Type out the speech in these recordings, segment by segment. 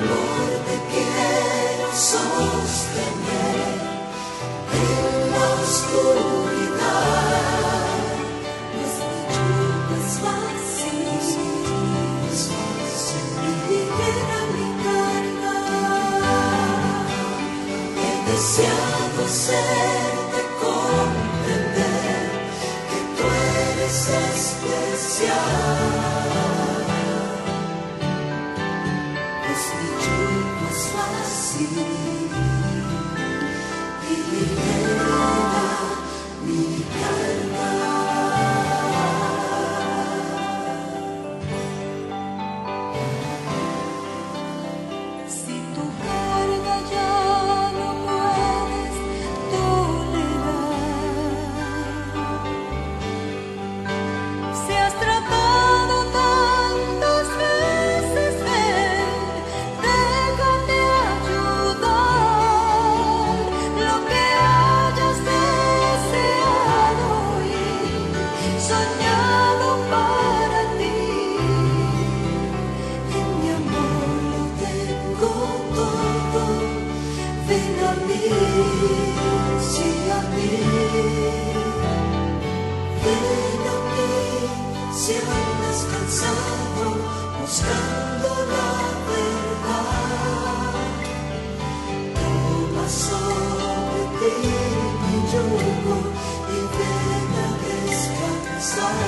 amor te quiero sostener en la oscuridad. Nuestra lluvia es fácil y ligera mi carga. He deseado hacerte comprender que tú eres especial. Mi yugo es fácil y ligera mi carga. Si tu carga ya no puedes tolerar, si has tratado tantas veces, déjate ayudar. Lo que hayas deseado y soñado para ti, en mi amor lo tengo todo. Ven a mí, sí a mí. Ven a mí si andas cansado buscando la verdad. Toma sobre ti mi yugo y ven a descansar.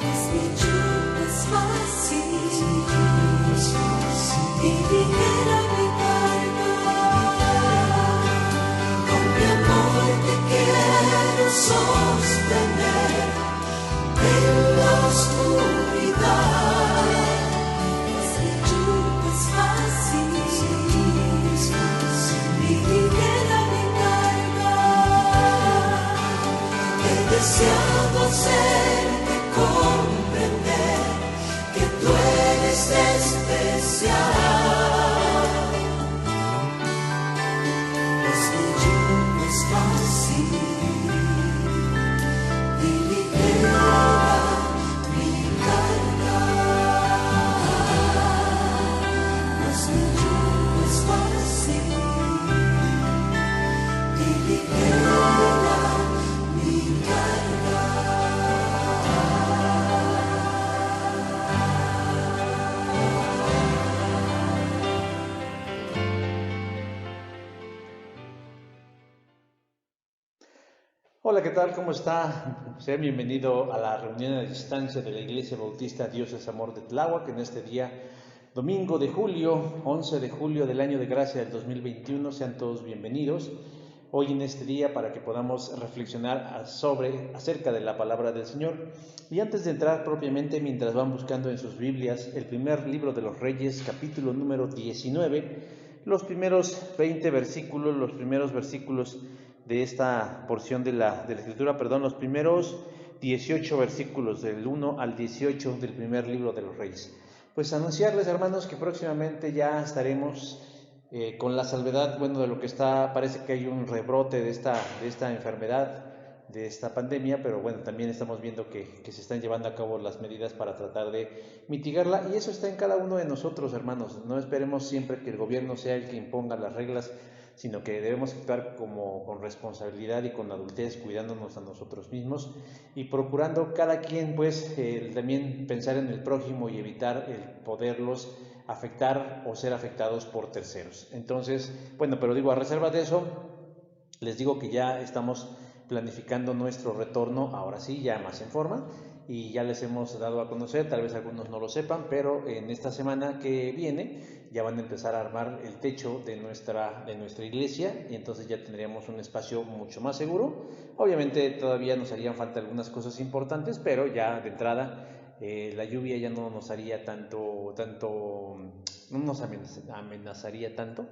Pues mi yugo es fácil y ligera mi carga. Con mi amor te quiero sostener en la oscuridad. Pues mi yugo es fácil y ligera mi carga. He deseado hacerte comprender que tú eres especial. Pues mi yugo es fácil y ligera mi carga. Pues mi yugo es fácil y ligera mi carga. Hola, ¿qué tal? ¿Cómo está? Sea bienvenido a la reunión a distancia de la Iglesia Bautista Dios es Amor de Tláhuac en este día, domingo de julio, 11 de julio del año de gracia del 2021. Sean todos bienvenidos hoy en este día para que podamos reflexionar acerca de la palabra del Señor. Y antes de entrar propiamente, mientras van buscando en sus Biblias el primer libro de los Reyes, capítulo número 19, los primeros 20 versículos, los primeros versículos de esta porción de la escritura, los primeros 18 versículos del 1 al 18 del primer libro de los Reyes. Pues anunciarles, hermanos, que próximamente ya estaremos con la salvedad, de lo que está, parece que hay un rebrote de esta enfermedad, de esta pandemia, pero también estamos viendo que se están llevando a cabo las medidas para tratar de mitigarla, y eso está en cada uno de nosotros, hermanos. No esperemos siempre que el gobierno sea el que imponga las reglas, sino que debemos actuar con responsabilidad y con adultez, cuidándonos a nosotros mismos y procurando cada quien también pensar en el prójimo y evitar el poderlos afectar o ser afectados por terceros. Entonces, pero a reserva de eso, les digo que ya estamos planificando nuestro retorno, ahora sí, ya más en forma, y ya les hemos dado a conocer, tal vez algunos no lo sepan, pero en esta semana que viene ya van a empezar a armar el techo de nuestra iglesia, y entonces ya tendríamos un espacio mucho más seguro. Obviamente todavía nos harían falta algunas cosas importantes, pero ya de entrada la lluvia ya no nos haría tanto, no nos amenazaría tanto.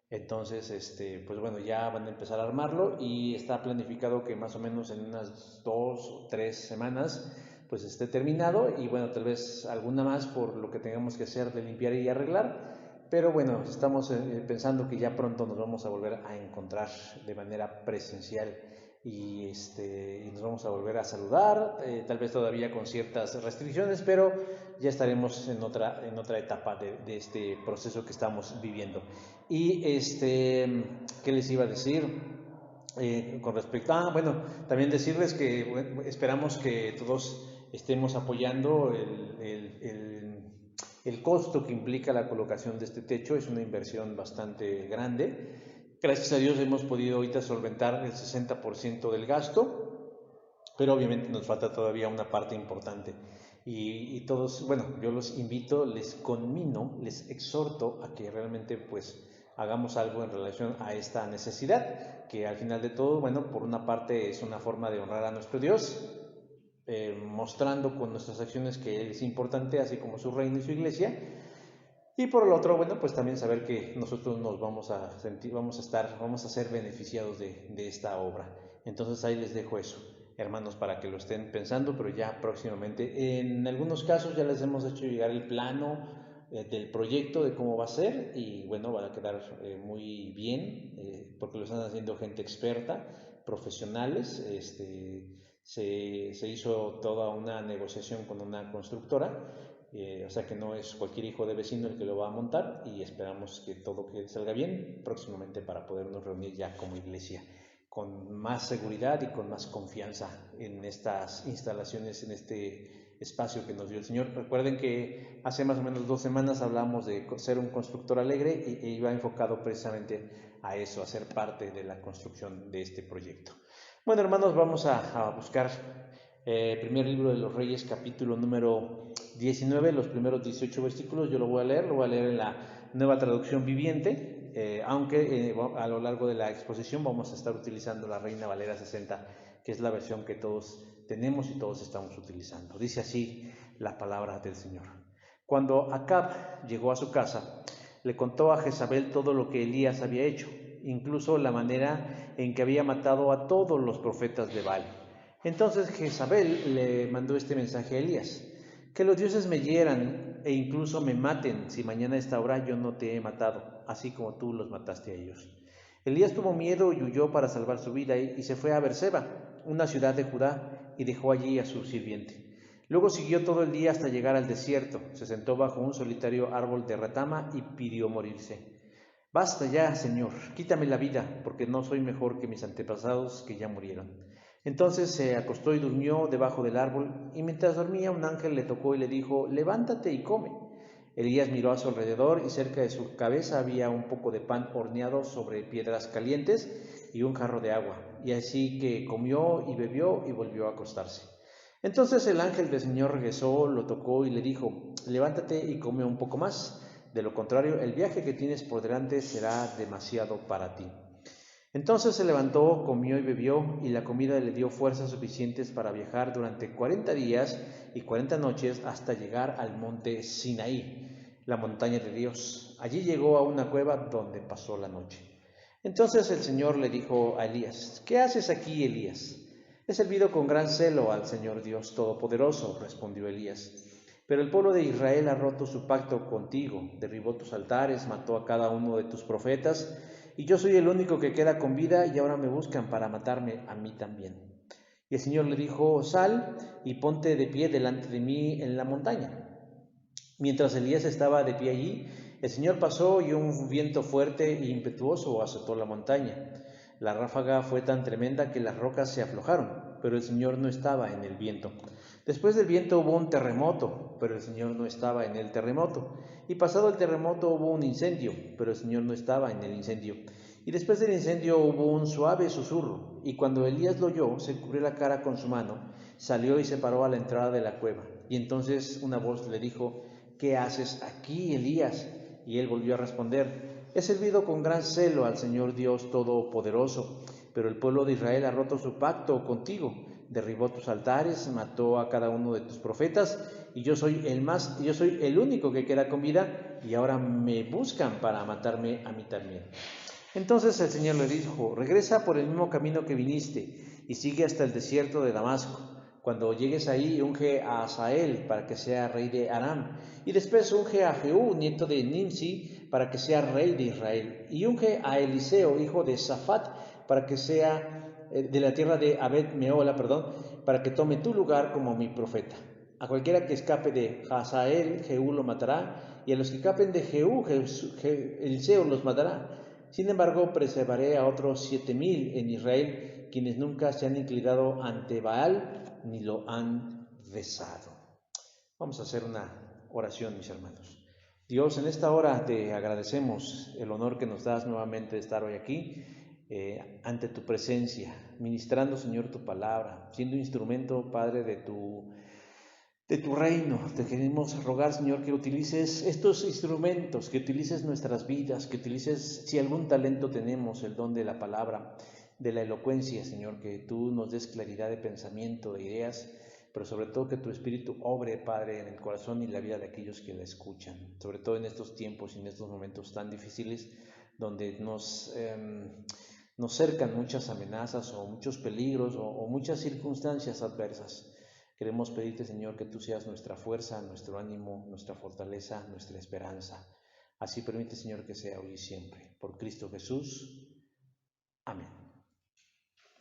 Entonces, ya van a empezar a armarlo y está planificado que más o menos en unas 2 o 3 semanas pues esté terminado, y tal vez alguna más por lo que tengamos que hacer de limpiar y arreglar, pero estamos pensando que ya pronto nos vamos a volver a encontrar de manera presencial y nos vamos a volver a saludar, tal vez todavía con ciertas restricciones, pero ya estaremos en otra etapa de este proceso que estamos viviendo. Y ¿qué les iba a decir? Con respecto bueno, también decirles que bueno, esperamos que todos estemos apoyando el costo que implica la colocación de este techo. Es una inversión bastante grande. Gracias a Dios hemos podido ahorita solventar el 60% del gasto, pero obviamente nos falta todavía una parte importante. Y todos, bueno, yo los invito, les conmino, les exhorto a que realmente pues hagamos algo en relación a esta necesidad, que al final de todo, bueno, por una parte es una forma de honrar a nuestro Dios, mostrando con nuestras acciones que Él es importante, así como su reino y su iglesia, y por el otro, bueno, pues también saber que nosotros nos vamos a sentir, vamos a ser beneficiados de esta obra. Entonces ahí les dejo eso, hermanos, para que lo estén pensando, pero ya próximamente. En algunos casos ya les hemos hecho llegar el plano del proyecto, de cómo va a ser, y bueno, va a quedar muy bien, porque lo están haciendo gente experta, profesionales. Se hizo toda una negociación con una constructora. O sea que no es cualquier hijo de vecino el que lo va a montar, y esperamos que todo salga bien próximamente para podernos reunir ya como iglesia con más seguridad y con más confianza en estas instalaciones, en este espacio que nos dio el Señor. Recuerden que hace más o menos 2 semanas hablamos de ser un constructor alegre e iba enfocado precisamente a eso, a ser parte de la construcción de este proyecto. Bueno, hermanos, vamos a buscar primer libro de los Reyes, capítulo número 19, los primeros 18 versículos. Yo lo voy a leer en la Nueva Traducción Viviente, aunque a lo largo de la exposición vamos a estar utilizando la Reina Valera 60, que es la versión que todos tenemos y todos estamos utilizando. Dice así la palabra del Señor. Cuando Acab llegó a su casa, le contó a Jezabel todo lo que Elías había hecho, incluso la manera en que había matado a todos los profetas de Baal. Entonces Jezabel le mandó este mensaje a Elías: que los dioses me hieran e incluso me maten si mañana a esta hora yo no te he matado, así como tú los mataste a ellos. Elías tuvo miedo y huyó para salvar su vida y se fue a Berseba, una ciudad de Judá, y dejó allí a su sirviente. Luego siguió todo el día hasta llegar al desierto, se sentó bajo un solitario árbol de retama y pidió morirse. Basta ya, Señor, quítame la vida, porque no soy mejor que mis antepasados que ya murieron. Entonces se acostó y durmió debajo del árbol, y mientras dormía un ángel le tocó y le dijo: levántate y come. Elías miró a su alrededor y cerca de su cabeza había un poco de pan horneado sobre piedras calientes y un jarro de agua, y así que comió y bebió y volvió a acostarse. Entonces el ángel del Señor regresó, lo tocó y le dijo: levántate y come un poco más, de lo contrario el viaje que tienes por delante será demasiado para ti. Entonces se levantó, comió y bebió, y la comida le dio fuerzas suficientes para viajar durante 40 días y 40 noches hasta llegar al monte Sinaí, la montaña de Dios. Allí llegó a una cueva donde pasó la noche. Entonces el Señor le dijo a Elías: ¿qué haces aquí, Elías? He servido con gran celo al Señor Dios Todopoderoso, respondió Elías. Pero el pueblo de Israel ha roto su pacto contigo, derribó tus altares, mató a cada uno de tus profetas, y yo soy el único que queda con vida, y ahora me buscan para matarme a mí también. Y el Señor le dijo: sal y ponte de pie delante de mí en la montaña. Mientras Elías estaba de pie allí, el Señor pasó y un viento fuerte e impetuoso azotó la montaña. La ráfaga fue tan tremenda que las rocas se aflojaron, pero el Señor no estaba en el viento. Después del viento hubo un terremoto, pero el Señor no estaba en el terremoto. Y pasado el terremoto hubo un incendio, pero el Señor no estaba en el incendio. Y después del incendio hubo un suave susurro, y cuando Elías lo oyó, se cubrió la cara con su mano, salió y se paró a la entrada de la cueva. Y entonces una voz le dijo: ¿qué haces aquí, Elías? Y él volvió a responder: he servido con gran celo al Señor Dios Todopoderoso, pero el pueblo de Israel ha roto su pacto contigo, derribó tus altares, mató a cada uno de tus profetas, y yo soy el único que queda con vida, y ahora me buscan para matarme a mí también. Entonces el Señor le dijo: regresa por el mismo camino que viniste, y sigue hasta el desierto de Damasco. Cuando llegues ahí, unge a Asael para que sea rey de Aram, y después unge a Jehú, nieto de Nimsi, para que sea rey de Israel, y unge a Eliseo, hijo de Safat, para que sea de la tierra de Abed Meola, para que tome tu lugar como mi profeta. A cualquiera que escape de Hazael, Jehú lo matará, y a los que escapen de Jehú, Eliseo los matará. Sin embargo, preservaré a otros 7,000 en Israel, quienes nunca se han inclinado ante Baal ni lo han besado. Vamos a hacer una oración, mis hermanos. Dios, en esta hora te agradecemos el honor que nos das nuevamente de estar hoy aquí, ante tu presencia, ministrando, Señor, tu palabra, siendo instrumento, Padre, de tu reino. Te queremos rogar, Señor, que utilices estos instrumentos, que utilices nuestras vidas, que utilices, si algún talento tenemos, el don de la palabra, de la elocuencia, Señor, que tú nos des claridad de pensamiento, de ideas, pero sobre todo que tu Espíritu obre, Padre, en el corazón y la vida de aquellos que la escuchan, sobre todo en estos tiempos y en estos momentos tan difíciles, donde nos cercan muchas amenazas o muchos peligros o muchas circunstancias adversas. Queremos pedirte, Señor, que tú seas nuestra fuerza, nuestro ánimo, nuestra fortaleza, nuestra esperanza. Así permite, Señor, que sea hoy y siempre. Por Cristo Jesús. Amén.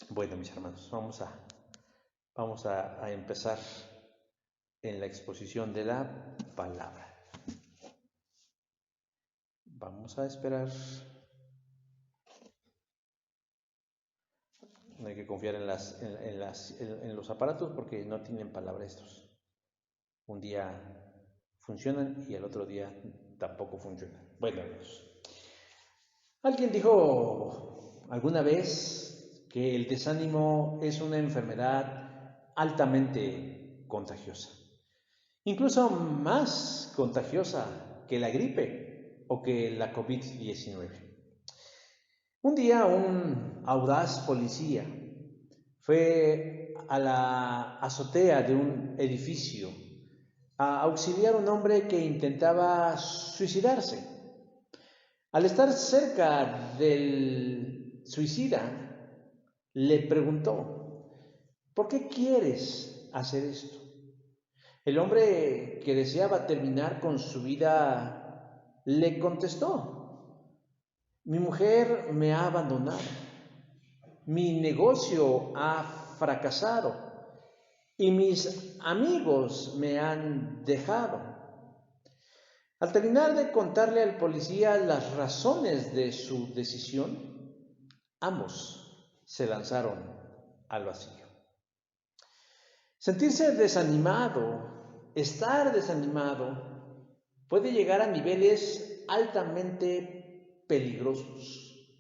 Bueno, mis hermanos, vamos a empezar en la exposición de la palabra. Vamos a esperar. No hay que confiar en los aparatos porque no tienen palabra estos. Un día funcionan y el otro día tampoco funcionan. Bueno, alguien dijo alguna vez que el desánimo es una enfermedad altamente contagiosa, incluso más contagiosa que la gripe o que la COVID-19. Un día un audaz policía fue a la azotea de un edificio a auxiliar a un hombre que intentaba suicidarse. Al estar cerca del suicida, le preguntó: ¿por qué quieres hacer esto? El hombre, que deseaba terminar con su vida, le contestó: mi mujer me ha abandonado, mi negocio ha fracasado y mis amigos me han dejado. Al terminar de contarle al policía las razones de su decisión, ambos se lanzaron al vacío. Sentirse desanimado, estar desanimado, puede llegar a niveles altamente peligrosos,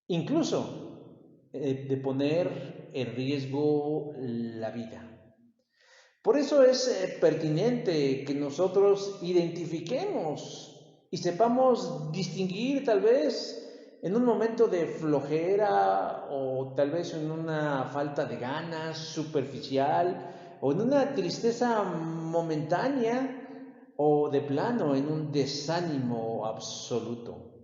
incluso de poner en riesgo la vida. Por eso es pertinente que nosotros identifiquemos y sepamos distinguir, tal vez en un momento de flojera o tal vez en una falta de ganas superficial o en una tristeza momentánea o de plano en un desánimo absoluto.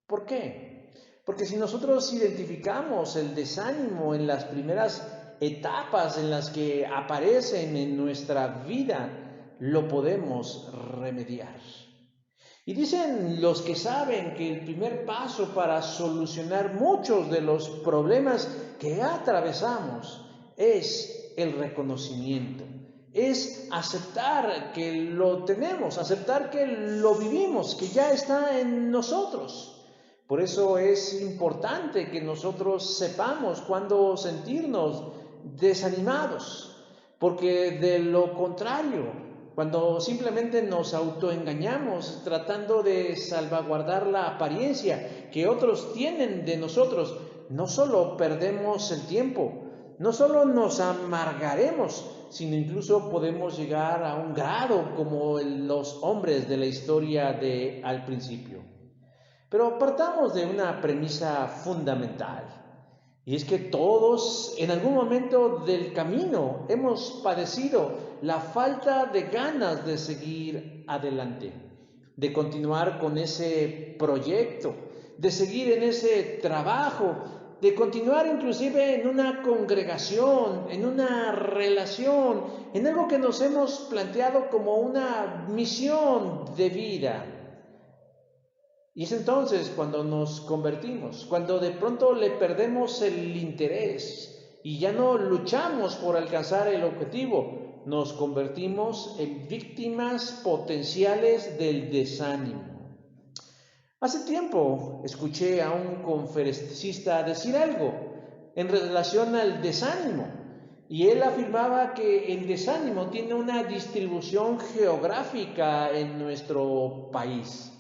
¿Por qué? Porque si nosotros identificamos el desánimo en las primeras etapas en las que aparecen en nuestra vida, lo podemos remediar. Y dicen los que saben que el primer paso para solucionar muchos de los problemas que atravesamos es el reconocimiento, es aceptar que lo tenemos, aceptar que lo vivimos, que ya está en nosotros. Por eso es importante que nosotros sepamos cuándo sentirnos desanimados, porque de lo contrario, cuando simplemente nos autoengañamos tratando de salvaguardar la apariencia que otros tienen de nosotros, no solo perdemos el tiempo, no solo nos amargaremos, sino incluso podemos llegar a un grado como los hombres de la historia de al principio. Pero partamos de una premisa fundamental. Y es que todos en algún momento del camino hemos padecido la falta de ganas de seguir adelante, de continuar con ese proyecto, de seguir en ese trabajo, de continuar inclusive en una congregación, en una relación, en algo que nos hemos planteado como una misión de vida. Y es entonces cuando nos convertimos, cuando de pronto le perdemos el interés y ya no luchamos por alcanzar el objetivo, nos convertimos en víctimas potenciales del desánimo. Hace tiempo escuché a un conferencista decir algo en relación al desánimo, y él afirmaba que el desánimo tiene una distribución geográfica en nuestro país.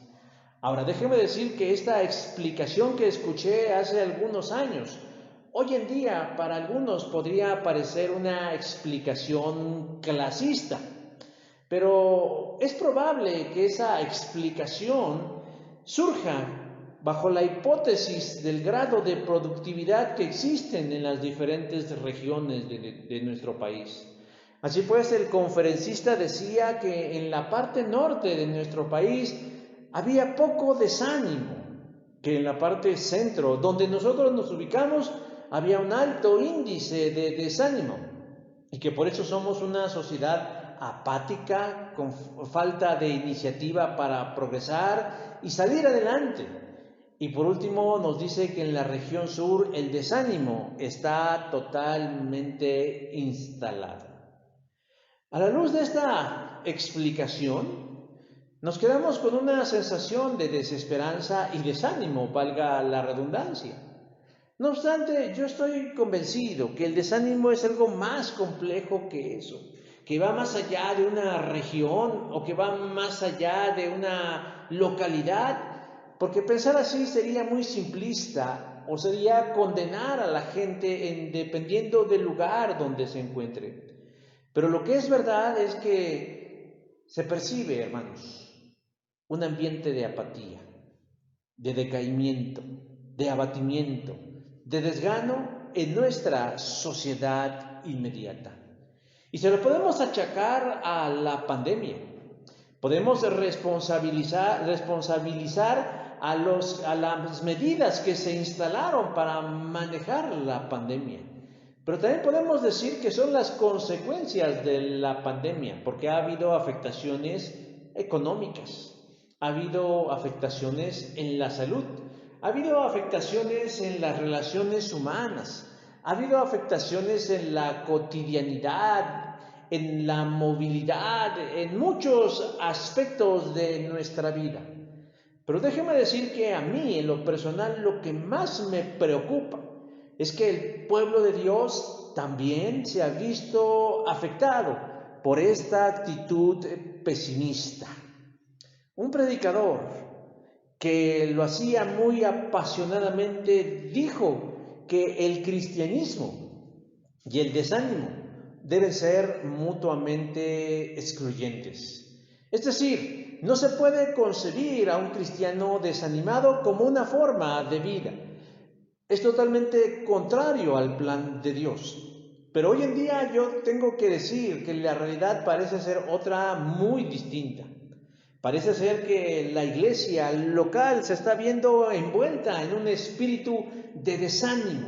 Ahora, déjeme decir que esta explicación que escuché hace algunos años, hoy en día para algunos podría parecer una explicación clasista, pero es probable que esa explicación surja bajo la hipótesis del grado de productividad que existen en las diferentes regiones de nuestro país. Así pues, el conferencista decía que en la parte norte de nuestro país había poco desánimo, que en la parte centro, donde nosotros nos ubicamos, había un alto índice de desánimo, y que por eso somos una sociedad apática, con falta de iniciativa para progresar y salir adelante. Y por último nos dice que en la región sur el desánimo está totalmente instalado. A la luz de esta explicación, nos quedamos con una sensación de desesperanza y desánimo, valga la redundancia. No obstante, yo estoy convencido que el desánimo es algo más complejo que eso, que va más allá de una región o que va más allá de una localidad, porque pensar así sería muy simplista o sería condenar a la gente dependiendo del lugar donde se encuentre. Pero lo que es verdad es que se percibe, hermanos, un ambiente de apatía, de decaimiento, de abatimiento, de desgano en nuestra sociedad inmediata. Y se lo podemos achacar a la pandemia. Podemos responsabilizar a las medidas que se instalaron para manejar la pandemia. Pero también podemos decir que son las consecuencias de la pandemia, porque ha habido afectaciones económicas, ha habido afectaciones en la salud, ha habido afectaciones en las relaciones humanas, ha habido afectaciones en la cotidianidad, en la movilidad, en muchos aspectos de nuestra vida. Pero déjeme decir que a mí, en lo personal, lo que más me preocupa es que el pueblo de Dios también se ha visto afectado por esta actitud pesimista. Un predicador que lo hacía muy apasionadamente dijo que el cristianismo y el desánimo deben ser mutuamente excluyentes. Es decir, no se puede concebir a un cristiano desanimado como una forma de vida. Es totalmente contrario al plan de Dios. Pero hoy en día yo tengo que decir que la realidad parece ser otra muy distinta. Parece ser que la iglesia local se está viendo envuelta en un espíritu de desánimo,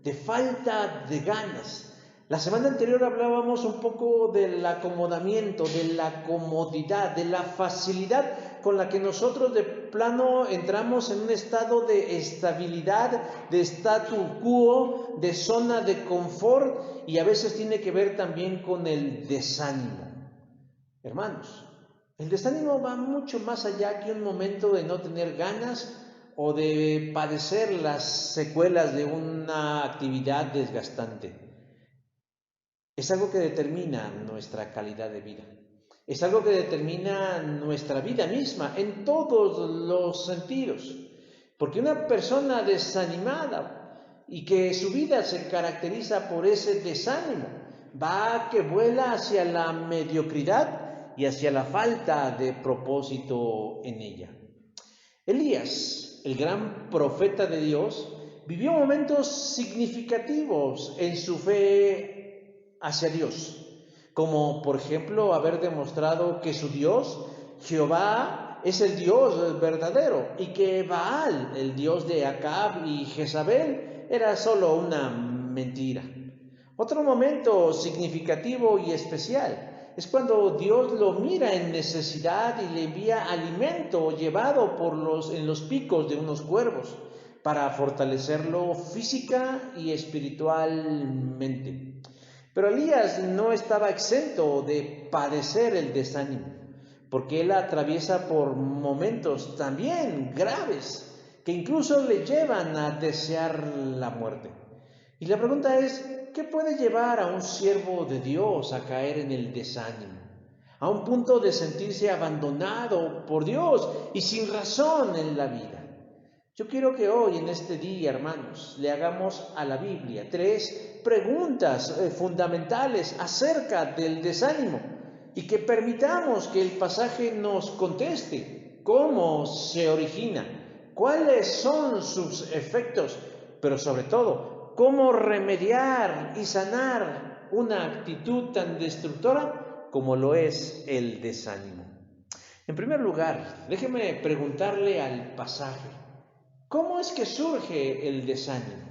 de falta de ganas. La semana anterior hablábamos un poco del acomodamiento, de la comodidad, de la facilidad con la que nosotros de plano entramos en un estado de estabilidad, de statu quo, de zona de confort, y a veces tiene que ver también con el desánimo. Hermanos, el desánimo va mucho más allá que un momento de no tener ganas o de padecer las secuelas de una actividad desgastante. Es algo que determina nuestra calidad de vida. Es algo que determina nuestra vida misma en todos los sentidos. Porque una persona desanimada y que su vida se caracteriza por ese desánimo, va que vuela hacia la mediocridad y hacia la falta de propósito en ella. Elías, el gran profeta de Dios, vivió momentos significativos en su fe hacia Dios, como por ejemplo haber demostrado que su Dios, Jehová, es el Dios verdadero y que Baal, el Dios de Acab y Jezabel, era solo una mentira. Otro momento significativo y especial Es cuando Dios lo mira en necesidad y le envía alimento llevado en los picos de unos cuervos para fortalecerlo física y espiritualmente. Pero Elías no estaba exento de padecer el desánimo, porque él atraviesa por momentos también graves que incluso le llevan a desear la muerte. Y la pregunta es, ¿qué puede llevar a un siervo de Dios a caer en el desánimo? A un punto de sentirse abandonado por Dios y sin razón en la vida. Yo quiero que hoy, en este día, hermanos, le hagamos a la Biblia 3 preguntas fundamentales acerca del desánimo y que permitamos que el pasaje nos conteste cómo se origina, cuáles son sus efectos, pero sobre todo, cómo remediar y sanar una actitud tan destructora como lo es el desánimo. En primer lugar, déjeme preguntarle al pasaje, ¿cómo es que surge el desánimo?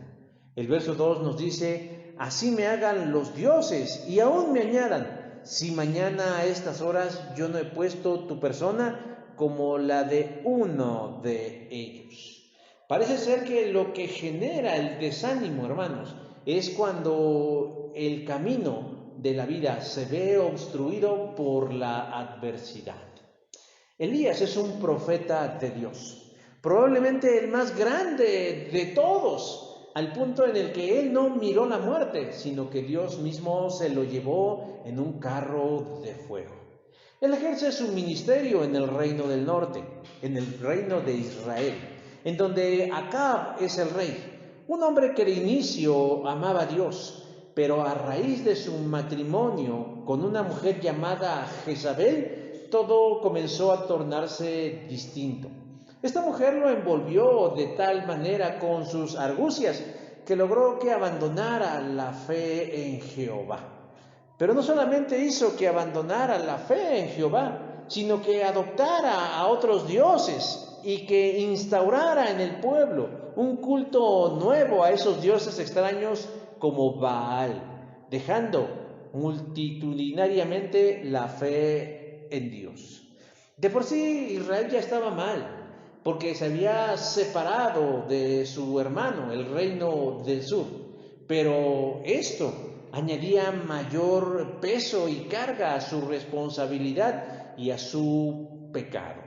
El verso 2 nos dice, así me hagan los dioses y aún me añadan, si mañana a estas horas yo no he puesto tu persona como la de uno de ellos. Parece ser que lo que genera el desánimo, hermanos, es cuando el camino de la vida se ve obstruido por la adversidad. Elías es un profeta de Dios, probablemente el más grande de todos, al punto en el que él no miró la muerte, sino que Dios mismo se lo llevó en un carro de fuego. Él ejerce su ministerio en el reino del norte, en el reino de Israel, en donde Acab es el rey, un hombre que de inicio amaba a Dios, pero a raíz de su matrimonio con una mujer llamada Jezabel, todo comenzó a tornarse distinto. Esta mujer lo envolvió de tal manera con sus argucias que logró que abandonara la fe en Jehová. Pero no solamente hizo que abandonara la fe en Jehová, sino que adoptara a otros dioses y que instaurara en el pueblo un culto nuevo a esos dioses extraños como Baal, dejando multitudinariamente la fe en Dios. De por sí Israel ya estaba mal, porque se había separado de su hermano, el reino del sur, pero esto añadía mayor peso y carga a su responsabilidad y a su pecado.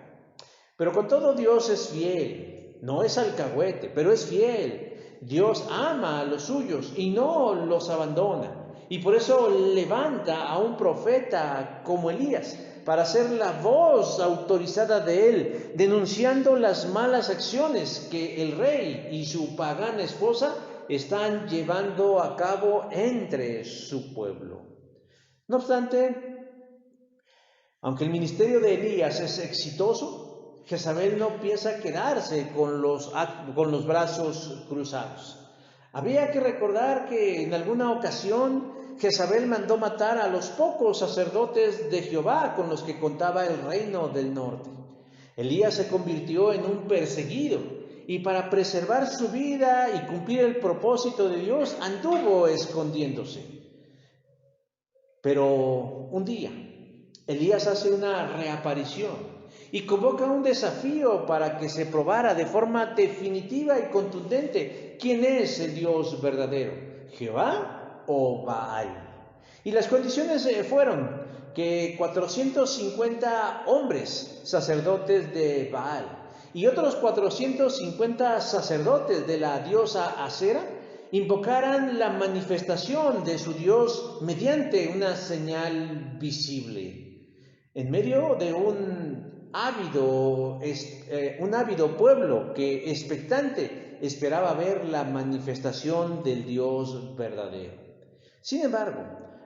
Pero con todo Dios es fiel, no es alcahuete, pero es fiel. Dios ama a los suyos y no los abandona. Y por eso levanta a un profeta como Elías para ser la voz autorizada de él, denunciando las malas acciones que el rey y su pagana esposa están llevando a cabo entre su pueblo. No obstante, aunque el ministerio de Elías es exitoso, Jezabel no piensa quedarse con los brazos cruzados. Habría que recordar que en alguna ocasión Jezabel mandó matar a los pocos sacerdotes de Jehová con los que contaba el reino del norte. Elías se convirtió en un perseguido y para preservar su vida y cumplir el propósito de Dios anduvo escondiéndose. Pero un día Elías hace una reaparición y convoca un desafío para que se probara de forma definitiva y contundente quién es el Dios verdadero, Jehová o Baal. Y las condiciones fueron que 450 hombres sacerdotes de Baal y otros 450 sacerdotes de la diosa Acera invocaran la manifestación de su Dios mediante una señal visible. En medio de un ávido pueblo que expectante esperaba ver la manifestación del Dios verdadero. Sin embargo,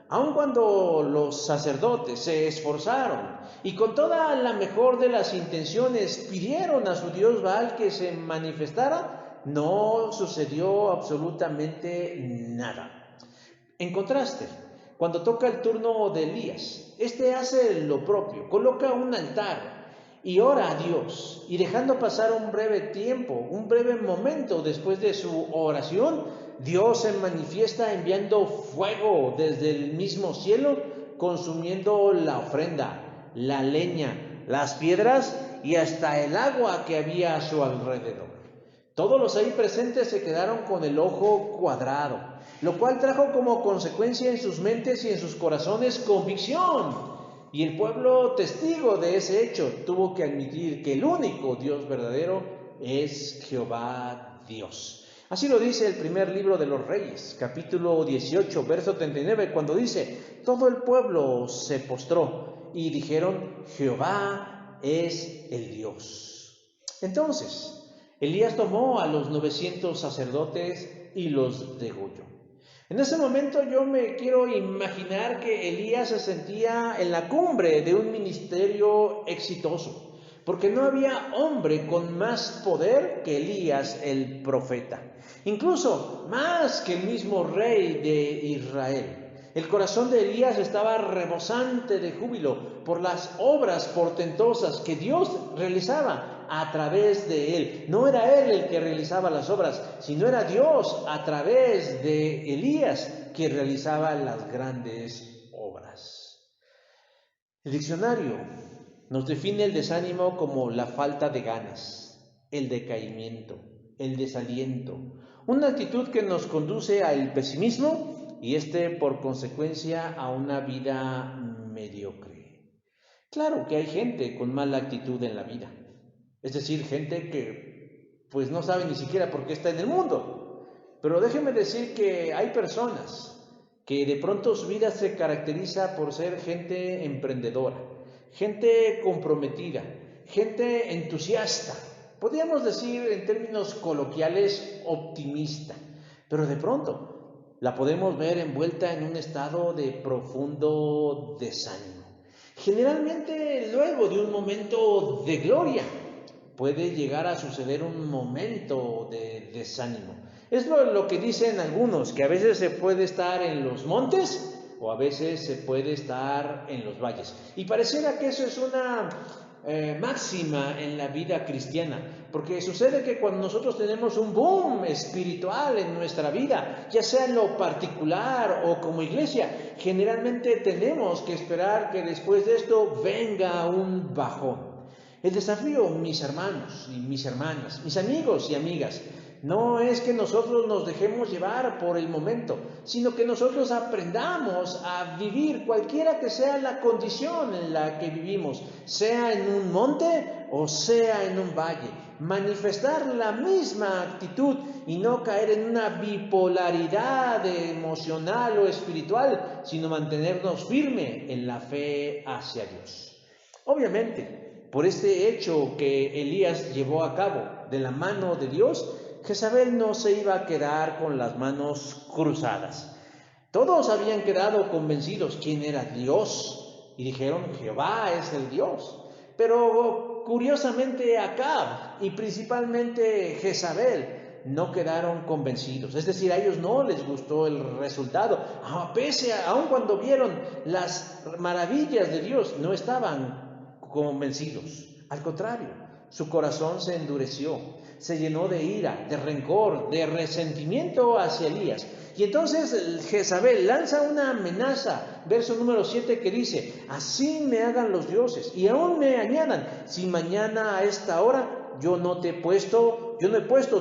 aun cuando los sacerdotes se esforzaron y con toda la mejor de las intenciones pidieron a su Dios Baal que se manifestara, no sucedió absolutamente nada. En contraste, cuando toca el turno de Elías, este hace lo propio, coloca un altar y ora a Dios, y dejando pasar un breve tiempo, un breve momento después de su oración, Dios se manifiesta enviando fuego desde el mismo cielo consumiendo la ofrenda, la leña, las piedras y hasta el agua que había a su alrededor. Todos los ahí presentes se quedaron con el ojo cuadrado, lo cual trajo como consecuencia en sus mentes y en sus corazones convicción. Y el pueblo, testigo de ese hecho, tuvo que admitir que el único Dios verdadero es Jehová Dios. Así lo dice el primer libro de los Reyes, capítulo 18, verso 39, cuando dice: todo el pueblo se postró y dijeron: Jehová es el Dios. Entonces, Elías tomó a los 900 sacerdotes y los degolló. En ese momento yo me quiero imaginar que Elías se sentía en la cumbre de un ministerio exitoso, porque no había hombre con más poder que Elías el profeta, incluso más que el mismo rey de Israel. El corazón de Elías estaba rebosante de júbilo por las obras portentosas que Dios realizaba a través de él. No era él el que realizaba las obras, sino era Dios a través de Elías que realizaba las grandes obras. El diccionario nos define el desánimo como la falta de ganas, el decaimiento, el desaliento, una actitud que nos conduce al pesimismo y por consecuencia a una vida mediocre. Claro que hay gente con mala actitud en la vida, es decir, gente que pues no sabe ni siquiera por qué está en el mundo. Pero déjeme decir que hay personas que de pronto su vida se caracteriza por ser gente emprendedora, gente comprometida, gente entusiasta, podríamos decir en términos coloquiales optimista, pero de pronto la podemos ver envuelta en un estado de profundo desánimo. Generalmente luego de un momento de gloria puede llegar a suceder un momento de desánimo. Es lo que dicen algunos, que a veces se puede estar en los montes o a veces se puede estar en los valles. Y pareciera que eso es una máxima en la vida cristiana, porque sucede que cuando nosotros tenemos un boom espiritual en nuestra vida, ya sea en lo particular o como iglesia, generalmente tenemos que esperar que después de esto venga un bajón. El desafío, mis hermanos y mis hermanas, mis amigos y amigas, no es que nosotros nos dejemos llevar por el momento, sino que nosotros aprendamos a vivir cualquiera que sea la condición en la que vivimos, sea en un monte o sea en un valle, manifestar la misma actitud y no caer en una bipolaridad emocional o espiritual, sino mantenernos firmes en la fe hacia Dios. Obviamente, por este hecho que Elías llevó a cabo de la mano de Dios, Jezabel no se iba a quedar con las manos cruzadas. Todos habían quedado convencidos quién era Dios y dijeron: Jehová es el Dios. Pero curiosamente Acab y principalmente Jezabel no quedaron convencidos, es decir, a ellos no les gustó el resultado, aun cuando vieron las maravillas de Dios, no estaban convencidos. Al contrario, su corazón se endureció, se llenó de ira, de rencor, de resentimiento hacia Elías. Y entonces Jezabel lanza una amenaza, verso número 7, que dice: así me hagan los dioses y aún me añadan, si mañana a esta hora yo no he puesto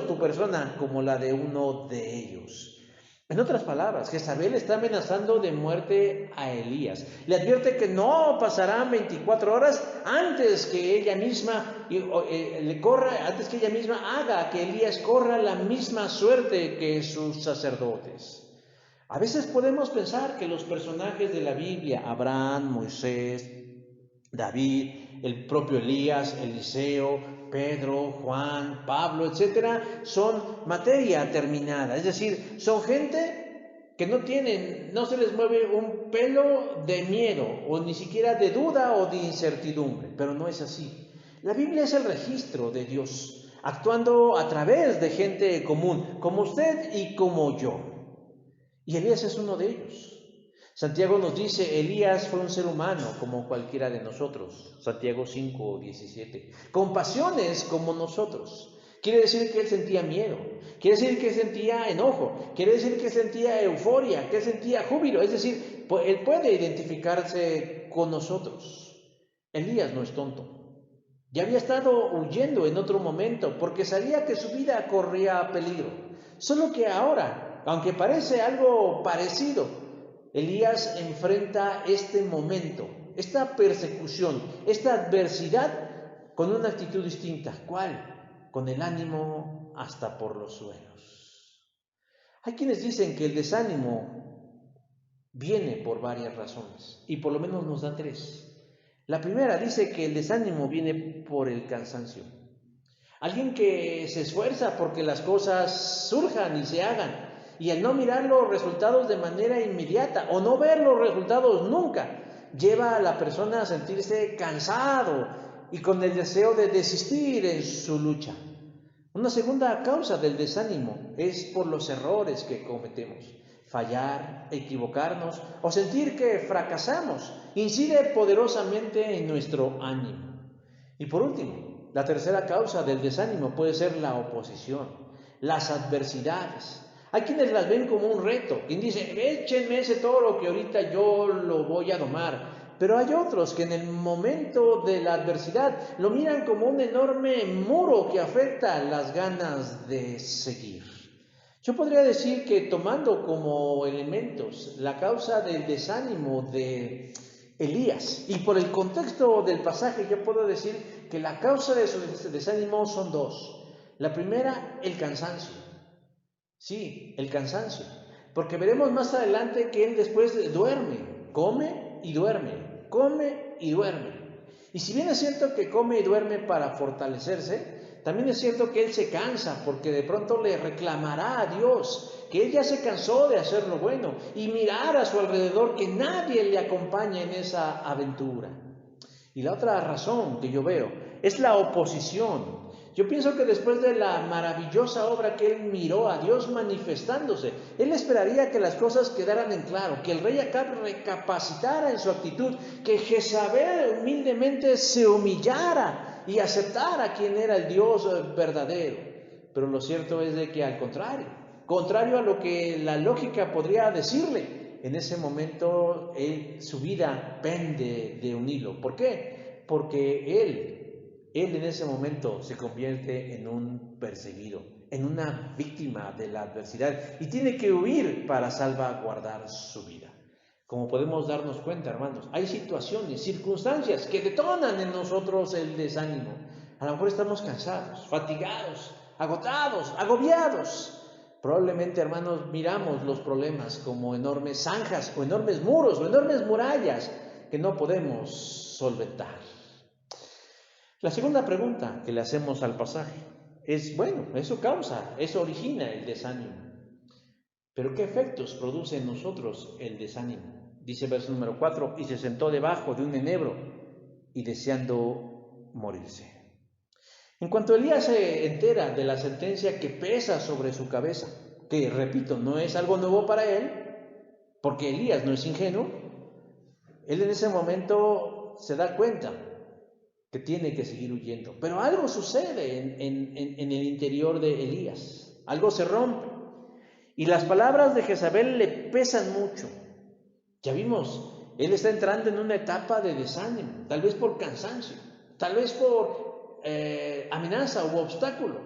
tu persona como la de uno de ellos. En otras palabras, Jezabel está amenazando de muerte a Elías. Le advierte que no pasarán 24 horas antes que ella misma haga que Elías corra la misma suerte que sus sacerdotes. A veces podemos pensar que los personajes de la Biblia, Abraham, Moisés, David, el propio Elías, Eliseo, Pedro, Juan, Pablo, etcétera, son materia terminada, es decir, son gente que no se les mueve un pelo de miedo o ni siquiera de duda o de incertidumbre, pero no es así. La Biblia es el registro de Dios, actuando a través de gente común, como usted y como yo. Y Elías es uno de ellos. Santiago nos dice: Elías fue un ser humano como cualquiera de nosotros. Santiago 5:17. Con pasiones como nosotros. Quiere decir que él sentía miedo, quiere decir que sentía enojo, quiere decir que sentía euforia, que sentía júbilo. Es decir, él puede identificarse con nosotros. Elías no es tonto. Ya había estado huyendo en otro momento porque sabía que su vida corría peligro. Solo que ahora, aunque parece algo parecido, Elías enfrenta este momento, esta persecución, esta adversidad con una actitud distinta. ¿Cuál? Con el ánimo hasta por los suelos. Hay quienes dicen que el desánimo viene por varias razones y por lo menos nos da tres. La primera dice que el desánimo viene por el cansancio. Alguien que se esfuerza porque las cosas surjan y se hagan, y al no mirar los resultados de manera inmediata o no ver los resultados nunca, lleva a la persona a sentirse cansado y con el deseo de desistir en su lucha. Una segunda causa del desánimo es por los errores que cometemos. Fallar, equivocarnos o sentir que fracasamos incide poderosamente en nuestro ánimo. Y por último, la tercera causa del desánimo puede ser la oposición, las adversidades. Hay quienes las ven como un reto, quien dice, échenme ese toro que ahorita yo lo voy a domar. Pero hay otros que en el momento de la adversidad lo miran como un enorme muro que afecta las ganas de seguir. Yo podría decir que tomando como elementos la causa del desánimo de Elías y por el contexto del pasaje, yo puedo decir que la causa de su desánimo son dos. La primera, el cansancio. Sí, el cansancio. Porque veremos más adelante que él después duerme, come y duerme, come y duerme. Y si bien es cierto que come y duerme para fortalecerse, también es cierto que él se cansa porque de pronto le reclamará a Dios que él ya se cansó de hacer lo bueno y mirar a su alrededor que nadie le acompaña en esa aventura. Y la otra razón que yo veo es la oposición. Yo pienso que después de la maravillosa obra que él miró a Dios manifestándose, él esperaría que las cosas quedaran en claro, que el rey Acab recapacitara en su actitud, que Jezabel humildemente se humillara y aceptara a quien era el Dios verdadero. Pero lo cierto es de que al contrario a lo que la lógica podría decirle, en ese momento su vida pende de un hilo. ¿Por qué? Porque él en ese momento se convierte en un perseguido, en una víctima de la adversidad y tiene que huir para salvaguardar su vida. Como podemos darnos cuenta, hermanos, hay situaciones, circunstancias que detonan en nosotros el desánimo. A lo mejor estamos cansados, fatigados, agotados, agobiados. Probablemente, hermanos, miramos los problemas como enormes zanjas o enormes muros o enormes murallas que no podemos solventar. La segunda pregunta que le hacemos al pasaje es, bueno, eso origina el desánimo. Pero ¿qué efectos produce en nosotros el desánimo? Dice verso número 4, y se sentó debajo de un enebro y deseando morirse. En cuanto Elías se entera de la sentencia que pesa sobre su cabeza, que repito, no es algo nuevo para él, porque Elías no es ingenuo, él en ese momento se da cuenta que tiene que seguir huyendo. Pero algo sucede en el interior de Elías, algo se rompe. Y las palabras de Jezabel le pesan mucho. Ya vimos, él está entrando en una etapa de desánimo, tal vez por cansancio, tal vez por amenaza u obstáculo,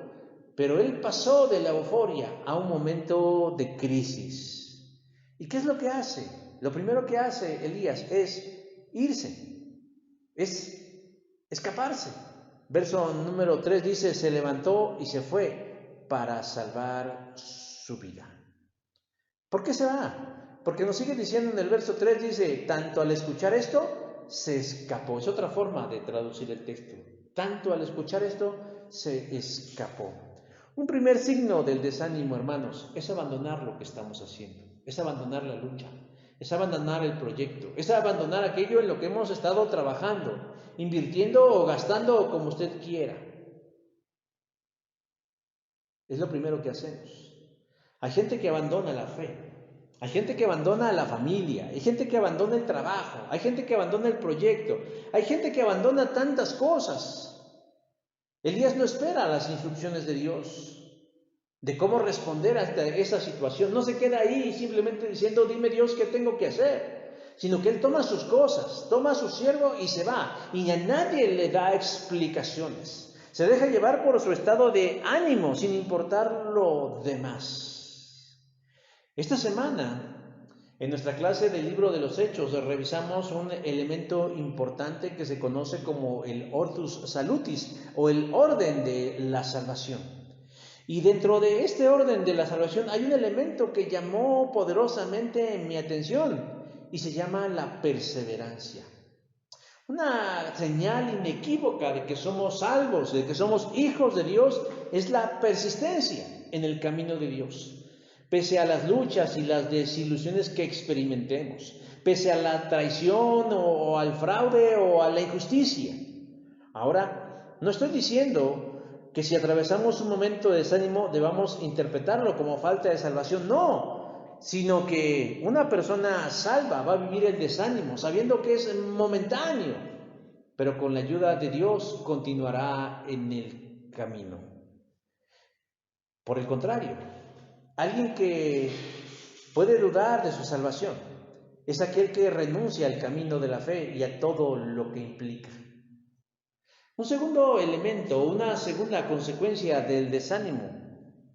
pero él pasó de la euforia a un momento de crisis. ¿Y qué es lo que hace? Lo primero que hace Elías es irse, es escaparse. Verso número 3 dice, se levantó y se fue para salvar su vida. ¿Por qué se va? Porque nos sigue diciendo en el verso 3, dice, tanto al escuchar esto, se escapó. Es otra forma de traducir el texto. Tanto al escuchar esto, se escapó. Un primer signo del desánimo, hermanos, es abandonar lo que estamos haciendo, es abandonar la lucha, es abandonar el proyecto, es abandonar aquello en lo que hemos estado trabajando, invirtiendo o gastando como usted quiera. Es lo primero que hacemos. Hay gente que abandona la fe, hay gente que abandona la familia, hay gente que abandona el trabajo, hay gente que abandona el proyecto, hay gente que abandona tantas cosas. Elías no espera las instrucciones de Dios, de cómo responder ante esa situación. No se queda ahí simplemente diciendo, dime Dios, ¿qué tengo que hacer? sino que él toma sus cosas, toma a su siervo y se va, y a nadie le da explicaciones. Se deja llevar por su estado de ánimo, sin importar lo demás. Esta semana, en nuestra clase del libro de los Hechos, revisamos un elemento importante que se conoce como el Ortus Salutis, o el orden de la salvación. Y dentro de este orden de la salvación hay un elemento que llamó poderosamente mi atención y se llama la perseverancia. Una señal inequívoca de que somos salvos, de que somos hijos de Dios, es la persistencia en el camino de Dios. Pese a las luchas y las desilusiones que experimentemos, pese a la traición o al fraude o a la injusticia. Ahora, no estoy diciendo que si atravesamos un momento de desánimo debamos interpretarlo como falta de salvación, no, sino que una persona salva va a vivir el desánimo sabiendo que es momentáneo, pero con la ayuda de Dios continuará en el camino. Por el contrario, alguien que puede dudar de su salvación es aquel que renuncia al camino de la fe y a todo lo que implica. Un segundo elemento, una segunda consecuencia del desánimo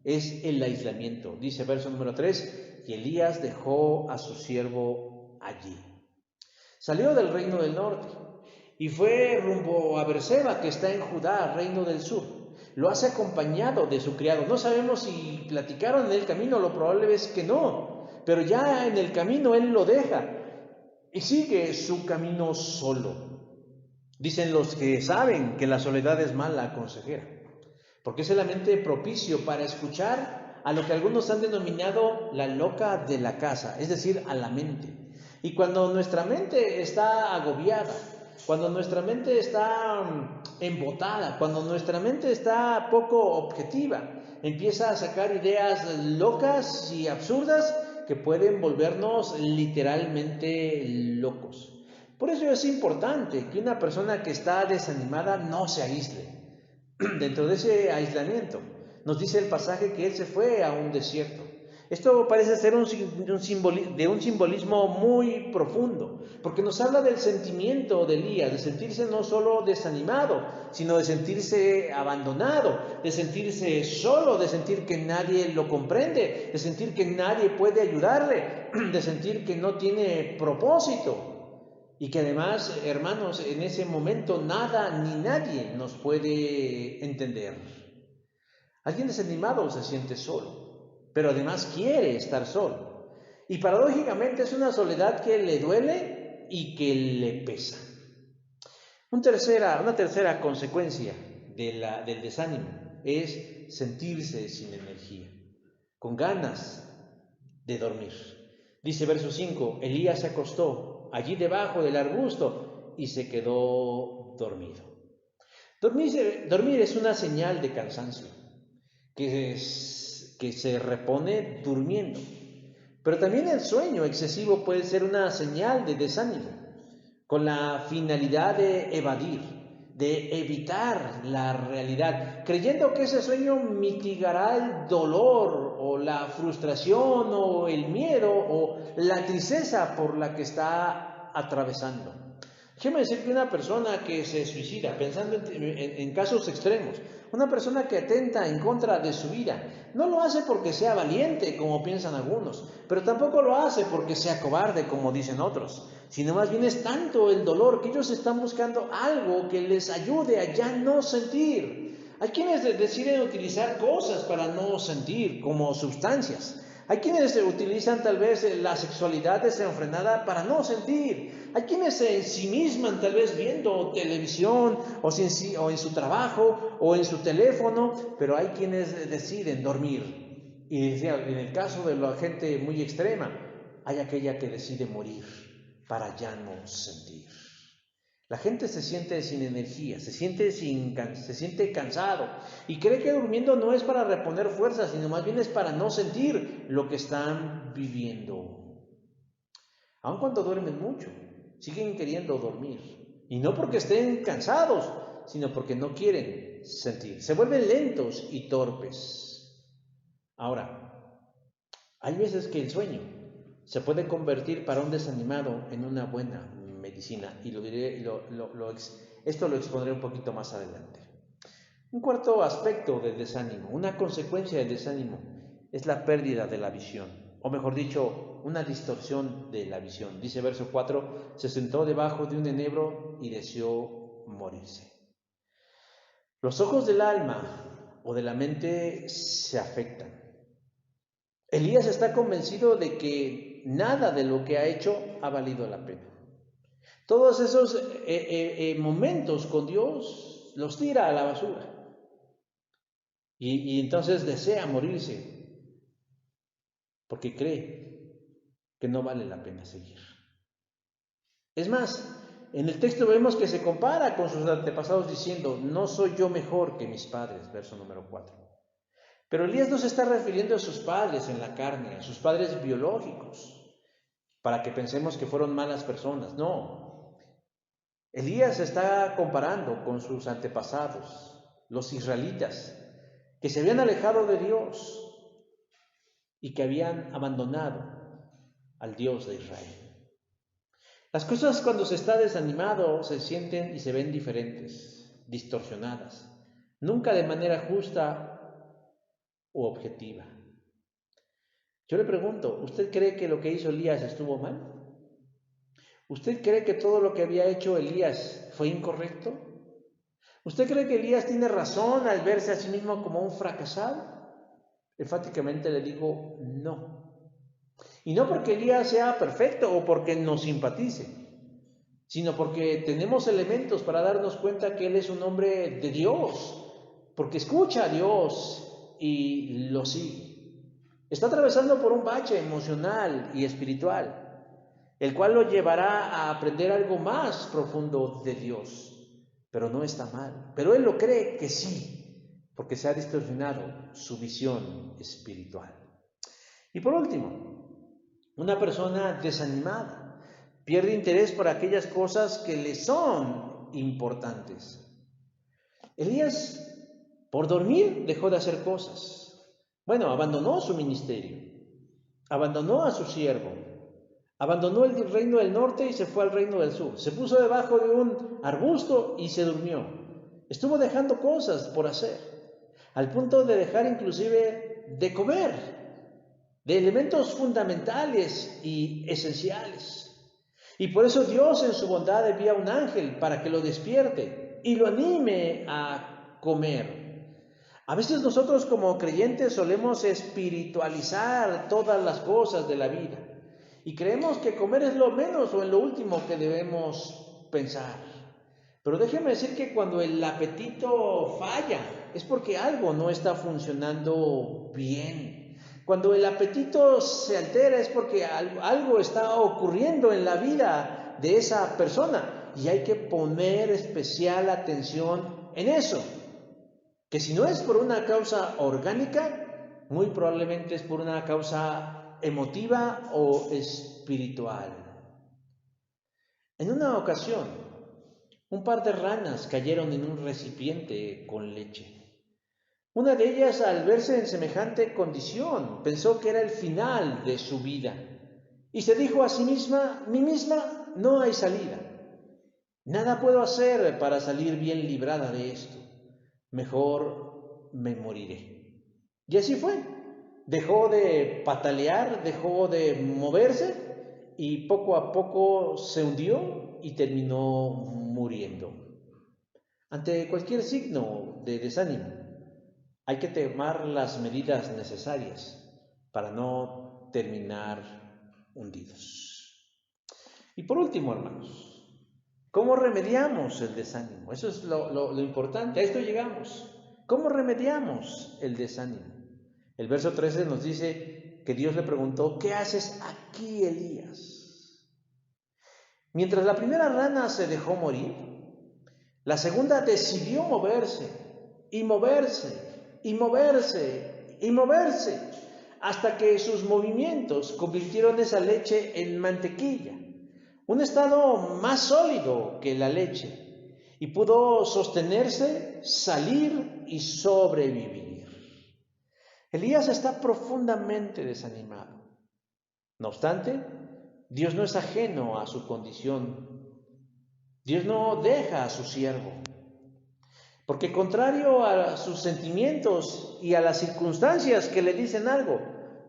es el aislamiento. Dice verso número 3, y Elías dejó a su siervo allí. Salió del reino del norte y fue rumbo a Berseba, que está en Judá, reino del sur. Lo hace acompañado de su criado. No sabemos si platicaron en el camino, lo probable es que no, pero ya en el camino él lo deja y sigue su camino solo. Dicen los que saben que la soledad es mala consejera, porque es el ambiente propicio para escuchar a lo que algunos han denominado la loca de la casa, es decir, a la mente. Y cuando nuestra mente está agobiada, cuando nuestra mente está embotada, cuando nuestra mente está poco objetiva, empieza a sacar ideas locas y absurdas que pueden volvernos literalmente locos. Por eso es importante que una persona que está desanimada no se aísle. Dentro de ese aislamiento, nos dice el pasaje que él se fue a un desierto. Esto parece ser un simbolismo muy profundo, porque nos habla del sentimiento de Elías, de sentirse no solo desanimado, sino de sentirse abandonado, de sentirse solo, de sentir que nadie lo comprende, de sentir que nadie puede ayudarle, de sentir que no tiene propósito. Y que además, hermanos, en ese momento nada ni nadie nos puede entender. Alguien desanimado se siente solo, pero además quiere estar solo. Y paradójicamente es una soledad que le duele y que le pesa. Una tercera consecuencia del desánimo es sentirse sin energía, con ganas de dormir. Dice verso 5, Elías se acostó allí debajo del arbusto y se quedó dormido. Dormir es una señal de cansancio que se repone durmiendo. Pero también el sueño excesivo puede ser una señal de desánimo, con la finalidad de evadir, de evitar la realidad, creyendo que ese sueño mitigará el dolor o la frustración o el miedo o la tristeza por la que está atravesando. Déjeme decir que una persona que se suicida, pensando en casos extremos, una persona que atenta en contra de su vida, no lo hace porque sea valiente, como piensan algunos, pero tampoco lo hace porque sea cobarde, como dicen otros, sino más bien es tanto el dolor que ellos están buscando algo que les ayude a ya no sentir. Hay quienes deciden utilizar cosas para no sentir, como sustancias. Hay quienes utilizan tal vez la sexualidad desenfrenada para no sentir. Hay quienes se ensimisman tal vez viendo televisión o en su trabajo o en su teléfono, pero hay quienes deciden dormir. Y en el caso de la gente muy extrema, hay aquella que decide morir para ya no sentir. La gente se siente sin energía, se siente cansado y cree que durmiendo no es para reponer fuerzas, sino más bien es para no sentir lo que están viviendo. Aun cuando duermen mucho, siguen queriendo dormir. Y no porque estén cansados, sino porque no quieren sentir. Se vuelven lentos y torpes. Ahora, hay veces que el sueño se puede convertir para un desanimado en una buena medicina. Y esto lo expondré un poquito más adelante. Un cuarto aspecto del desánimo, una consecuencia del desánimo, es la pérdida de la visión, o mejor dicho, una distorsión de la visión. Dice verso 4, se sentó debajo de un enebro y deseó morirse. Los ojos del alma o de la mente se afectan. Elías está convencido de que nada de lo que ha hecho ha valido la pena. Todos esos momentos con Dios los tira a la basura. Y entonces desea morirse porque cree que no vale la pena seguir. Es más, en el texto vemos que se compara con sus antepasados diciendo, no soy yo mejor que mis padres, verso número 4. Pero Elías no se está refiriendo a sus padres en la carne, a sus padres biológicos, para que pensemos que fueron malas personas. No, Elías se está comparando con sus antepasados, los israelitas, que se habían alejado de Dios y que habían abandonado al Dios de Israel. Las cosas cuando se está desanimado se sienten y se ven diferentes, distorsionadas, nunca de manera justa o objetiva. Yo le pregunto, ¿usted cree que lo que hizo Elías estuvo mal? ¿Usted cree que todo lo que había hecho Elías fue incorrecto? ¿Usted cree que Elías tiene razón al verse a sí mismo como un fracasado? Enfáticamente le digo no. Y no porque Elías sea perfecto o porque nos simpatice, sino porque tenemos elementos para darnos cuenta que él es un hombre de Dios, porque escucha a Dios y lo sigue. Está atravesando por un bache emocional y espiritual, el cual lo llevará a aprender algo más profundo de Dios. Pero no está mal. Pero él lo cree que sí, porque se ha distorsionado su visión espiritual. Y por último, una persona desanimada pierde interés por aquellas cosas que le son importantes. Elías, por dormir, dejó de hacer cosas. Bueno, abandonó su ministerio, abandonó a su siervo, abandonó el reino del norte y se fue al reino del sur. Se puso debajo de un arbusto y se durmió. Estuvo dejando cosas por hacer, al punto de dejar inclusive de comer, de elementos fundamentales y esenciales. Y por eso Dios en su bondad envía un ángel para que lo despierte y lo anime a comer. A veces nosotros como creyentes solemos espiritualizar todas las cosas de la vida y creemos que comer es lo menos o en lo último que debemos pensar. Pero déjeme decir que cuando el apetito falla es porque algo no está funcionando bien. Cuando el apetito se altera es porque algo está ocurriendo en la vida de esa persona y hay que poner especial atención en eso. Que si no es por una causa orgánica, muy probablemente es por una causa emotiva o espiritual. En una ocasión, un par de ranas cayeron en un recipiente con leche. Una de ellas, al verse en semejante condición, pensó que era el final de su vida y se dijo a sí misma, no hay salida. Nada puedo hacer para salir bien librada de esto. Mejor me moriré. Y así fue. Dejó de patalear, dejó de moverse y poco a poco se hundió y terminó muriendo. Ante cualquier signo de desánimo, hay que tomar las medidas necesarias para no terminar hundidos. Y por último, hermanos, ¿cómo remediamos el desánimo? Eso es lo importante, a esto llegamos. ¿Cómo remediamos el desánimo? El verso 13 nos dice que Dios le preguntó, ¿qué haces aquí, Elías? Mientras la primera rana se dejó morir, la segunda decidió moverse y moverse y moverse y moverse hasta que sus movimientos convirtieron esa leche en mantequilla, un estado más sólido que la leche, y pudo sostenerse, salir y sobrevivir. Elías está profundamente desanimado. No obstante, Dios no es ajeno a su condición. Dios no deja a su siervo. Porque contrario a sus sentimientos y a las circunstancias que le dicen algo,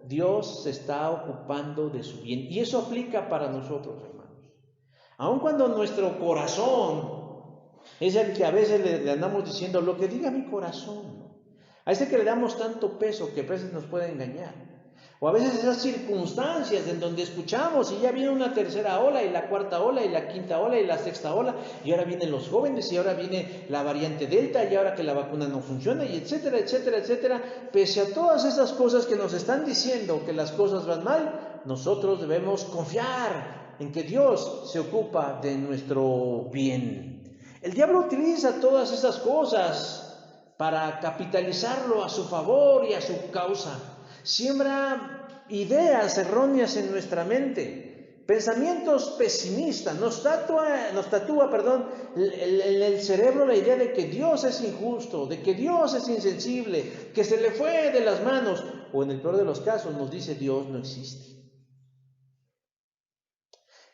Dios se está ocupando de su bien. Y eso aplica para nosotros, hermanos. Aun cuando nuestro corazón es el que a veces le andamos diciendo lo que diga mi corazón, ¿no? A ese que le damos tanto peso que a veces nos puede engañar. O a veces esas circunstancias en donde escuchamos y ya viene una tercera ola y la cuarta ola y la quinta ola y la sexta ola y ahora vienen los jóvenes y ahora viene la variante Delta y ahora que la vacuna no funciona y etcétera, etcétera, etcétera. Pese a todas esas cosas que nos están diciendo que las cosas van mal, nosotros debemos confiar en que Dios se ocupa de nuestro bien. El diablo utiliza todas esas cosas para capitalizarlo a su favor y a su causa. Siembra ideas erróneas en nuestra mente, pensamientos pesimistas, nos tatúa en el cerebro la idea de que Dios es injusto, de que Dios es insensible, que se le fue de las manos, o en el peor de los casos nos dice Dios no existe.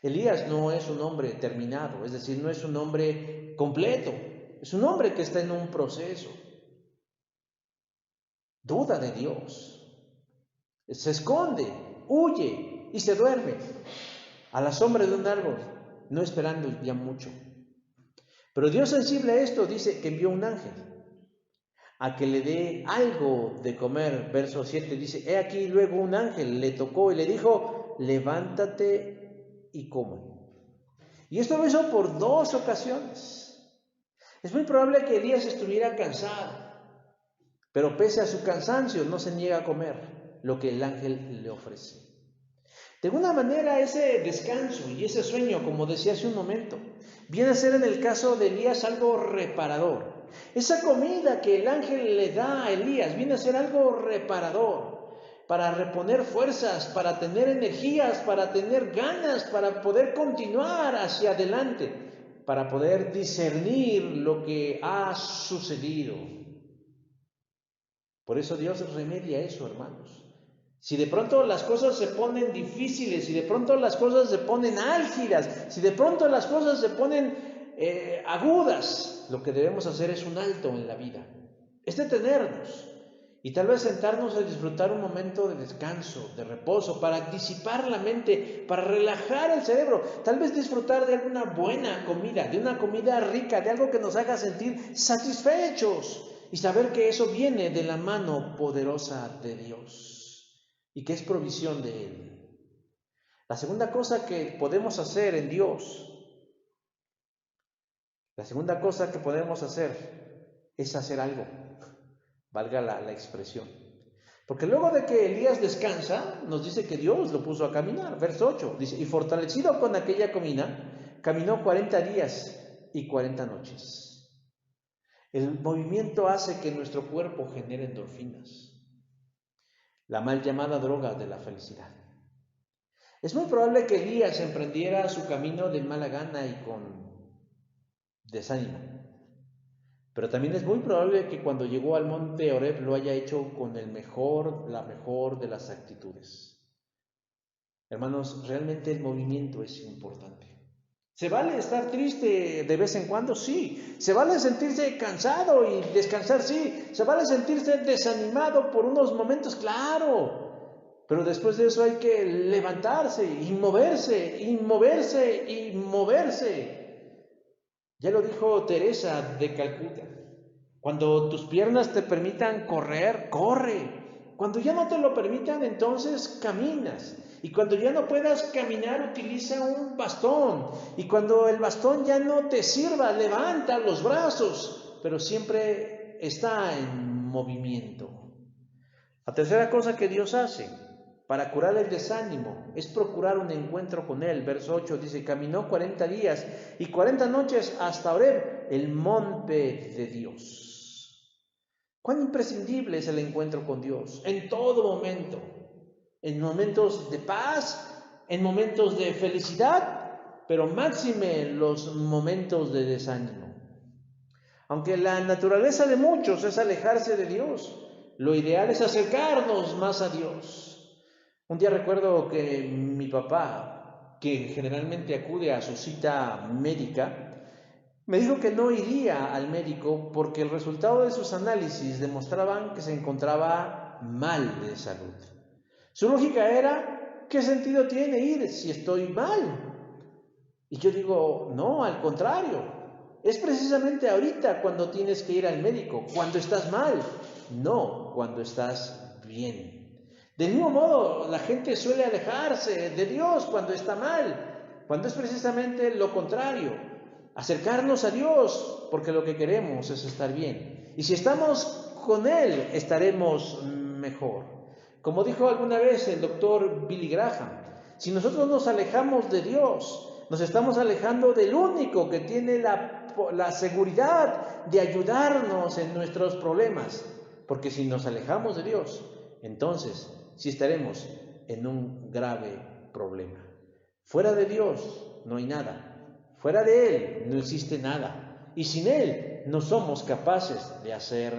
Elías no es un hombre terminado, es decir, no es un hombre completo, es un hombre que está en un proceso. Duda de Dios. Se esconde, huye y se duerme a la sombra de un árbol, no esperando ya mucho. Pero Dios, sensible a esto, dice que envió un ángel a que le dé algo de comer. Verso 7 dice, he aquí luego un ángel le tocó y le dijo, levántate y come. Y esto lo hizo por 2 ocasiones. Es muy probable que Elías estuviera cansado, pero pese a su cansancio no se niega a comer lo que el ángel le ofrece. De alguna manera ese descanso y ese sueño, como decía hace un momento, viene a ser en el caso de Elías algo reparador. Esa comida que el ángel le da a Elías viene a ser algo reparador, para reponer fuerzas, para tener energías, para tener ganas, para poder continuar hacia adelante, para poder discernir lo que ha sucedido. Por eso Dios remedia eso, hermanos. Si de pronto las cosas se ponen difíciles, si de pronto las cosas se ponen álgidas, si de pronto las cosas se ponen agudas, lo que debemos hacer es un alto en la vida. Es detenernos y tal vez sentarnos a disfrutar un momento de descanso, de reposo, para disipar la mente, para relajar el cerebro. Tal vez disfrutar de alguna buena comida, de una comida rica, de algo que nos haga sentir satisfechos y saber que eso viene de la mano poderosa de Dios y que es provisión de Él. La segunda cosa que podemos hacer en Dios, es hacer algo, valga la expresión. Porque luego de que Elías descansa, nos dice que Dios lo puso a caminar. Verso 8, dice, y fortalecido con aquella comida, caminó 40 días y 40 noches. El movimiento hace que nuestro cuerpo genere endorfinas, la mal llamada droga de la felicidad. Es muy probable que Elías emprendiera su camino de mala gana y con desánimo. Pero también es muy probable que cuando llegó al monte Horeb lo haya hecho con la mejor de las actitudes. Hermanos, realmente el movimiento es importante. ¿Se vale estar triste de vez en cuando? Sí. ¿Se vale sentirse cansado y descansar? Sí. ¿Se vale sentirse desanimado por unos momentos? Claro. Pero después de eso hay que levantarse y moverse, y moverse, y moverse. Ya lo dijo Teresa de Calcuta. Cuando tus piernas te permitan correr, corre. Cuando ya no te lo permitan, entonces caminas. Y cuando ya no puedas caminar, utiliza un bastón. Y cuando el bastón ya no te sirva, levanta los brazos. Pero siempre está en movimiento. La tercera cosa que Dios hace para curar el desánimo es procurar un encuentro con Él. Verso 8 dice, caminó 40 días y 40 noches hasta Horeb, el monte de Dios. ¿Cuán imprescindible es el encuentro con Dios? En todo momento. En momentos de paz, en momentos de felicidad, pero máxime los momentos de desánimo. Aunque la naturaleza de muchos es alejarse de Dios, lo ideal es acercarnos más a Dios. Un día recuerdo que mi papá, que generalmente acude a su cita médica, me dijo que no iría al médico porque el resultado de sus análisis demostraban que se encontraba mal de salud. Su lógica era, ¿qué sentido tiene ir si estoy mal? Y yo digo, no, al contrario. Es precisamente ahorita cuando tienes que ir al médico, cuando estás mal, no cuando estás bien. Del mismo modo, la gente suele alejarse de Dios cuando está mal, cuando es precisamente lo contrario. Acercarnos a Dios porque lo que queremos es estar bien. Y si estamos con Él, estaremos mejor. Como dijo alguna vez el doctor Billy Graham, si nosotros nos alejamos de Dios, nos estamos alejando del único que tiene la seguridad de ayudarnos en nuestros problemas. Porque si nos alejamos de Dios, entonces sí estaremos en un grave problema. Fuera de Dios no hay nada. Fuera de Él no existe nada. Y sin Él no somos capaces de hacer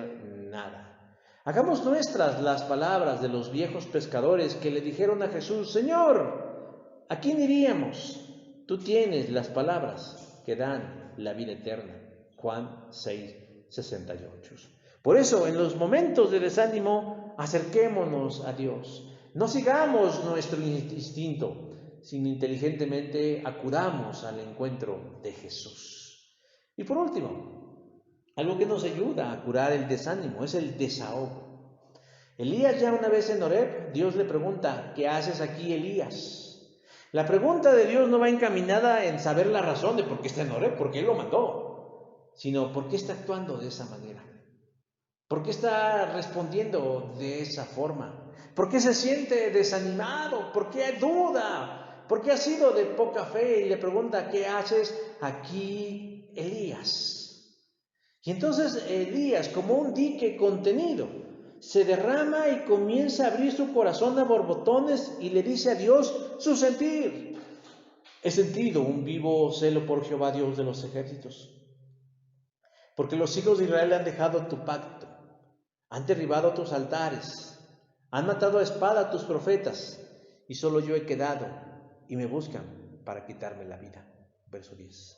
nada. Hagamos nuestras las palabras de los viejos pescadores que le dijeron a Jesús, Señor, ¿a quién iríamos? Tú tienes las palabras que dan la vida eterna. Juan 6:68. Por eso, en los momentos de desánimo, acerquémonos a Dios. No sigamos nuestro instinto, sino inteligentemente acudamos al encuentro de Jesús. Y por último, algo que nos ayuda a curar el desánimo es el desahogo. Elías ya una vez en Horeb, Dios le pregunta, ¿qué haces aquí, Elías? La pregunta de Dios no va encaminada en saber la razón de por qué está en Horeb, porque Él lo mandó, sino por qué está actuando de esa manera. ¿Por qué está respondiendo de esa forma? ¿Por qué se siente desanimado? ¿Por qué duda? ¿Por qué ha sido de poca fe? Y le pregunta, ¿qué haces aquí, Elías? Y entonces Elías, como un dique contenido, se derrama y comienza a abrir su corazón a borbotones y le dice a Dios su sentir. He sentido un vivo celo por Jehová, Dios de los ejércitos, porque los hijos de Israel han dejado tu pacto, han derribado tus altares, han matado a espada a tus profetas, y solo yo he quedado, y me buscan para quitarme la vida. Verso 10.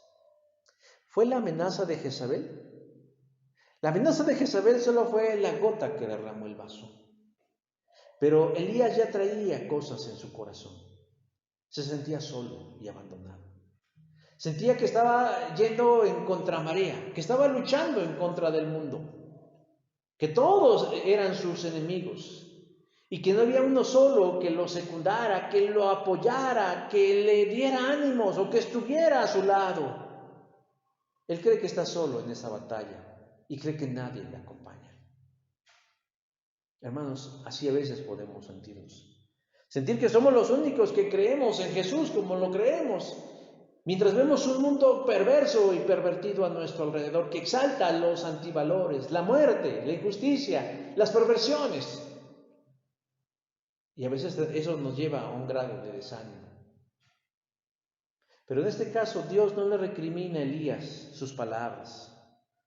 ¿Fue la amenaza de Jezabel? La amenaza de Jezabel solo fue la gota que derramó el vaso. Pero Elías ya traía cosas en su corazón. Se sentía solo y abandonado. Sentía que estaba yendo en contramarea, que estaba luchando en contra del mundo, que todos eran sus enemigos y que no había uno solo que lo secundara, que lo apoyara, que le diera ánimos o que estuviera a su lado. Él cree que está solo en esa batalla y cree que nadie le acompaña. Hermanos, así a veces podemos sentirnos. Sentir que somos los únicos que creemos en Jesús como lo creemos, mientras vemos un mundo perverso y pervertido a nuestro alrededor que exalta los antivalores, la muerte, la injusticia, las perversiones. Y a veces eso nos lleva a un grado de desánimo. Pero en este caso Dios no le recrimina a Elías sus palabras,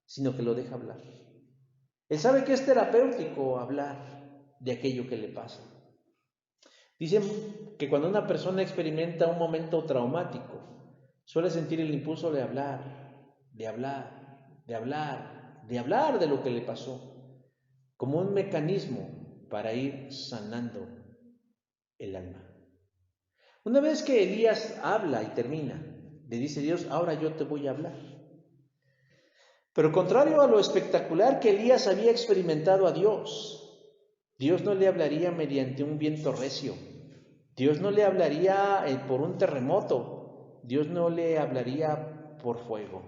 sino que lo deja hablar. Él sabe que es terapéutico hablar de aquello que le pasa. Dicen que cuando una persona experimenta un momento traumático, suele sentir el impulso de hablar, de hablar, de hablar, de hablar de lo que le pasó, como un mecanismo para ir sanando el alma. Una vez que Elías habla y termina, le dice Dios, ahora yo te voy a hablar. Pero contrario a lo espectacular que Elías había experimentado a Dios, Dios no le hablaría mediante un viento recio, Dios no le hablaría por un terremoto, Dios no le hablaría por fuego.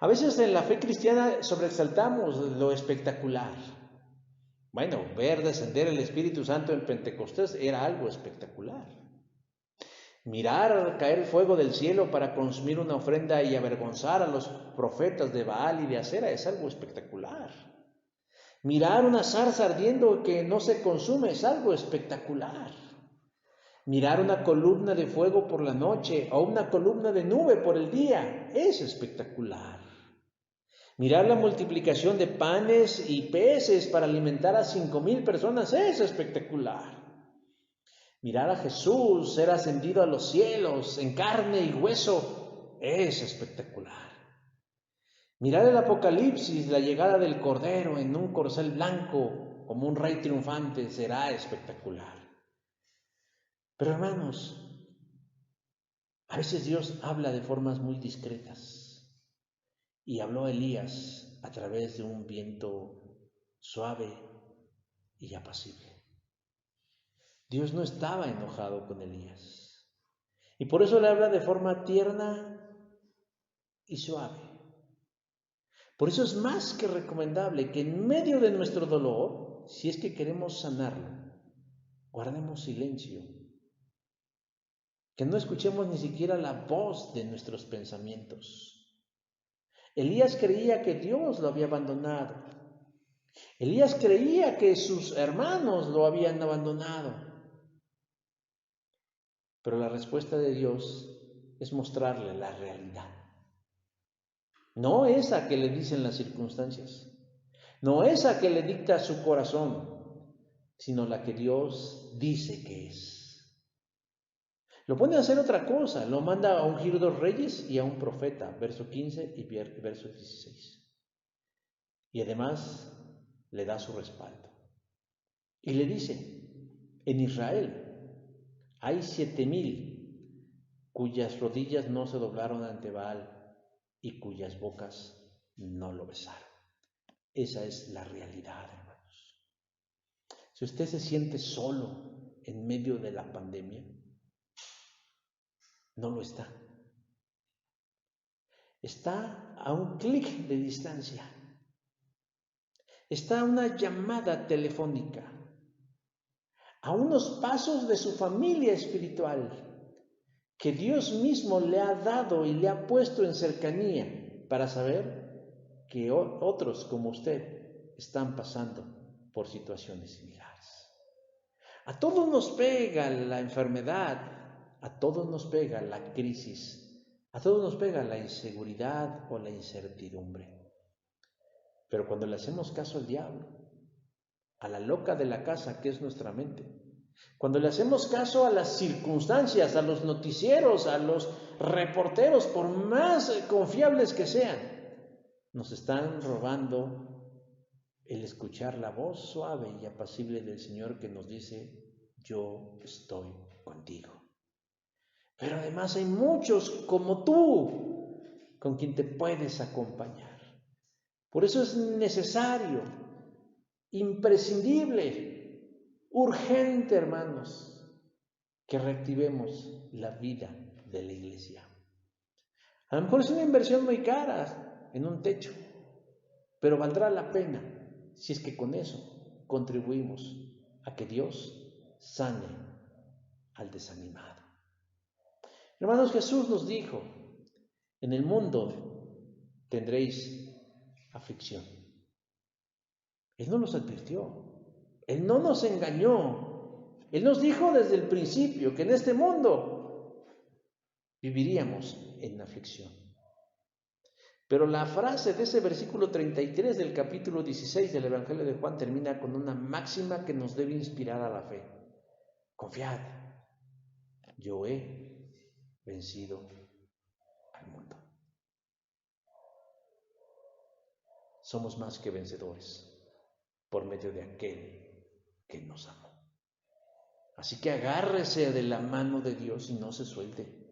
A veces en la fe cristiana sobreexaltamos lo espectacular. Bueno, ver descender el Espíritu Santo en Pentecostés era algo espectacular. Mirar caer fuego del cielo para consumir una ofrenda y avergonzar a los profetas de Baal y de Acera es algo espectacular. Mirar una zarza ardiendo que no se consume es algo espectacular. Mirar una columna de fuego por la noche o una columna de nube por el día es espectacular. Mirar la multiplicación de panes y peces para alimentar a 5,000 personas es espectacular. Mirar a Jesús ser ascendido a los cielos en carne y hueso es espectacular. Mirar el Apocalipsis, la llegada del Cordero en un corcel blanco como un rey triunfante será espectacular. Pero hermanos, a veces Dios habla de formas muy discretas y habló a Elías a través de un viento suave y apacible. Dios no estaba enojado con Elías y por eso le habla de forma tierna y suave. Por eso es más que recomendable que en medio de nuestro dolor, si es que queremos sanarlo, guardemos silencio, que no escuchemos ni siquiera la voz de nuestros pensamientos. Elías creía que Dios lo había abandonado. Elías creía que sus hermanos lo habían abandonado. Pero la respuesta de Dios es mostrarle la realidad. No esa que le dicen las circunstancias, no esa que le dicta su corazón, sino la que Dios dice que es. Lo pone a hacer otra cosa, lo manda a ungir 2 reyes y a un profeta, verso 15 y verso 16. Y además le da su respaldo. Y le dice, en Israel hay 7,000 cuyas rodillas no se doblaron ante Baal y cuyas bocas no lo besaron. Esa es la realidad, hermanos. Si usted se siente solo en medio de la pandemia, no lo está. Está a un clic de distancia. Está a una llamada telefónica, a unos pasos de su familia espiritual, que Dios mismo le ha dado y le ha puesto en cercanía para saber que otros como usted están pasando por situaciones similares. A todos nos pega la enfermedad, a todos nos pega la crisis, a todos nos pega la inseguridad o la incertidumbre. Pero cuando le hacemos caso al diablo, a la loca de la casa que es nuestra mente, cuando le hacemos caso a las circunstancias, a los noticieros, a los reporteros, por más confiables que sean, nos están robando el escuchar la voz suave y apacible del Señor que nos dice, yo estoy contigo. Pero además hay muchos como tú con quien te puedes acompañar. Por eso es necesario, imprescindible, urgente, hermanos, que reactivemos la vida de la iglesia. A lo mejor es una inversión muy cara en un techo, pero valdrá la pena si es que con eso contribuimos a que Dios sane al desanimado. Hermanos, Jesús nos dijo, en el mundo tendréis aflicción. Él no nos advirtió, Él no nos engañó, Él nos dijo desde el principio que en este mundo viviríamos en aflicción. Pero la frase de ese versículo 33 del capítulo 16 del Evangelio de Juan termina con una máxima que nos debe inspirar a la fe. Confiad, yo he vencido al mundo. Somos más que vencedores por medio de aquel que nos amó. Así que agárrese de la mano de Dios y no se suelte.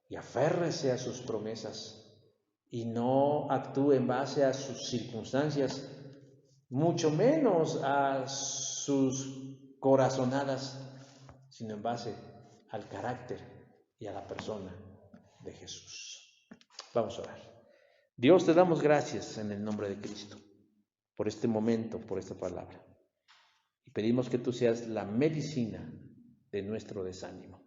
Y aférrese a sus promesas y no actúe en base a sus circunstancias, mucho menos a sus corazonadas, sino en base al carácter y a la persona de Jesús. Vamos a orar. Dios, te damos gracias en el nombre de Cristo por este momento, por esta palabra. Y pedimos que tú seas la medicina de nuestro desánimo,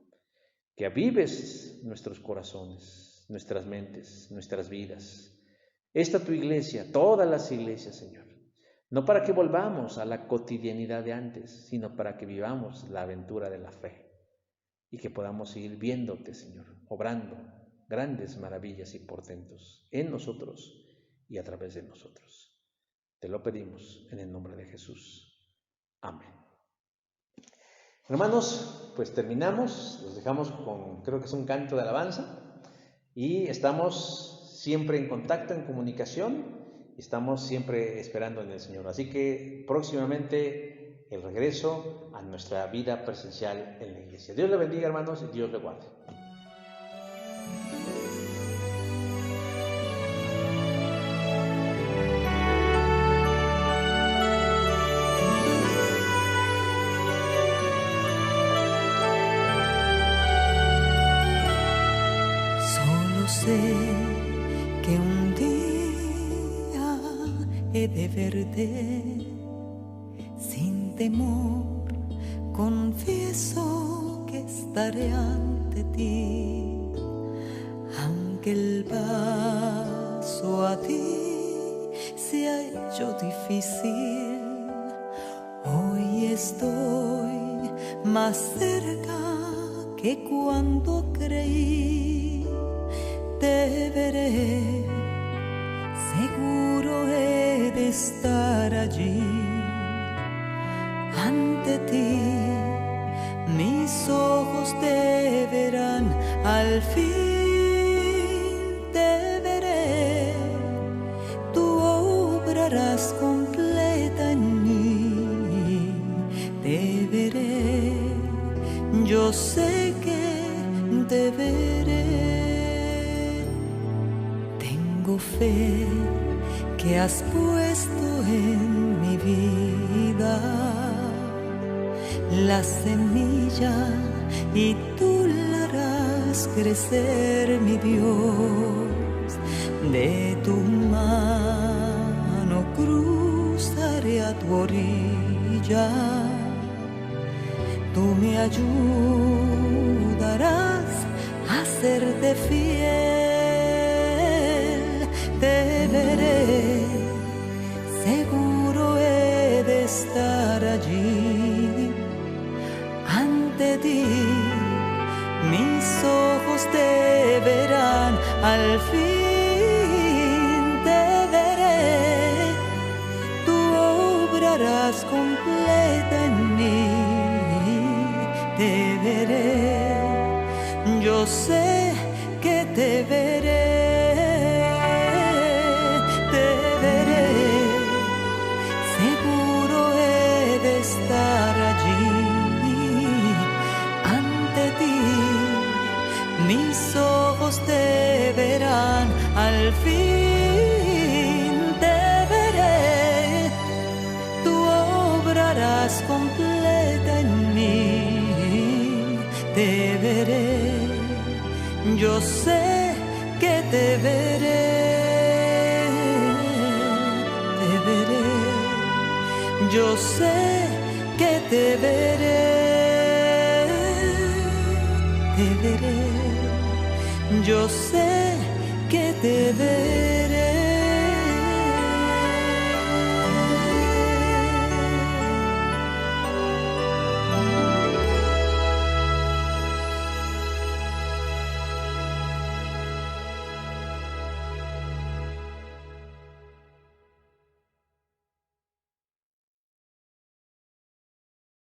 que avives nuestros corazones, nuestras mentes, nuestras vidas. Esta tu iglesia, todas las iglesias, Señor, no para que volvamos a la cotidianidad de antes, sino para que vivamos la aventura de la fe y que podamos seguir viéndote, Señor, obrando grandes maravillas y portentos en nosotros y a través de nosotros. Te lo pedimos en el nombre de Jesús. Amén. Hermanos, pues terminamos, los dejamos creo que es un canto de alabanza y estamos siempre en contacto, en comunicación, y estamos siempre esperando en el Señor. Así que próximamente el regreso a nuestra vida presencial en la iglesia. Dios le bendiga, hermanos, y Dios le guarde. Sé que un día he de verte sin temor, confieso que estaré ante ti, aunque el paso a ti se ha hecho difícil. Hoy estoy más cerca que cuando creí. Te veré, seguro he de estar allí ante ti. Mis ojos te verán, al fin te veré. Tú obrarás completa en mí, te veré. Yo sé que te veré. Tengo fe que has puesto en mi vida la semilla y tú la harás crecer, mi Dios. De tu mano cruzaré a tu orilla, tú me ayudarás a serte fiel. Te veré, seguro he de estar allí ante ti. Mis ojos te verán, al fin te veré. Tú obrarás completa en mí, te veré. Yo sé que te veré. Estar allí ante ti, mis ojos te verán, al fin te veré. Tú obrarás completa en mí, te veré. Yo sé que te veré, te veré. Yo sé que te veré, te veré. Yo sé que te veré.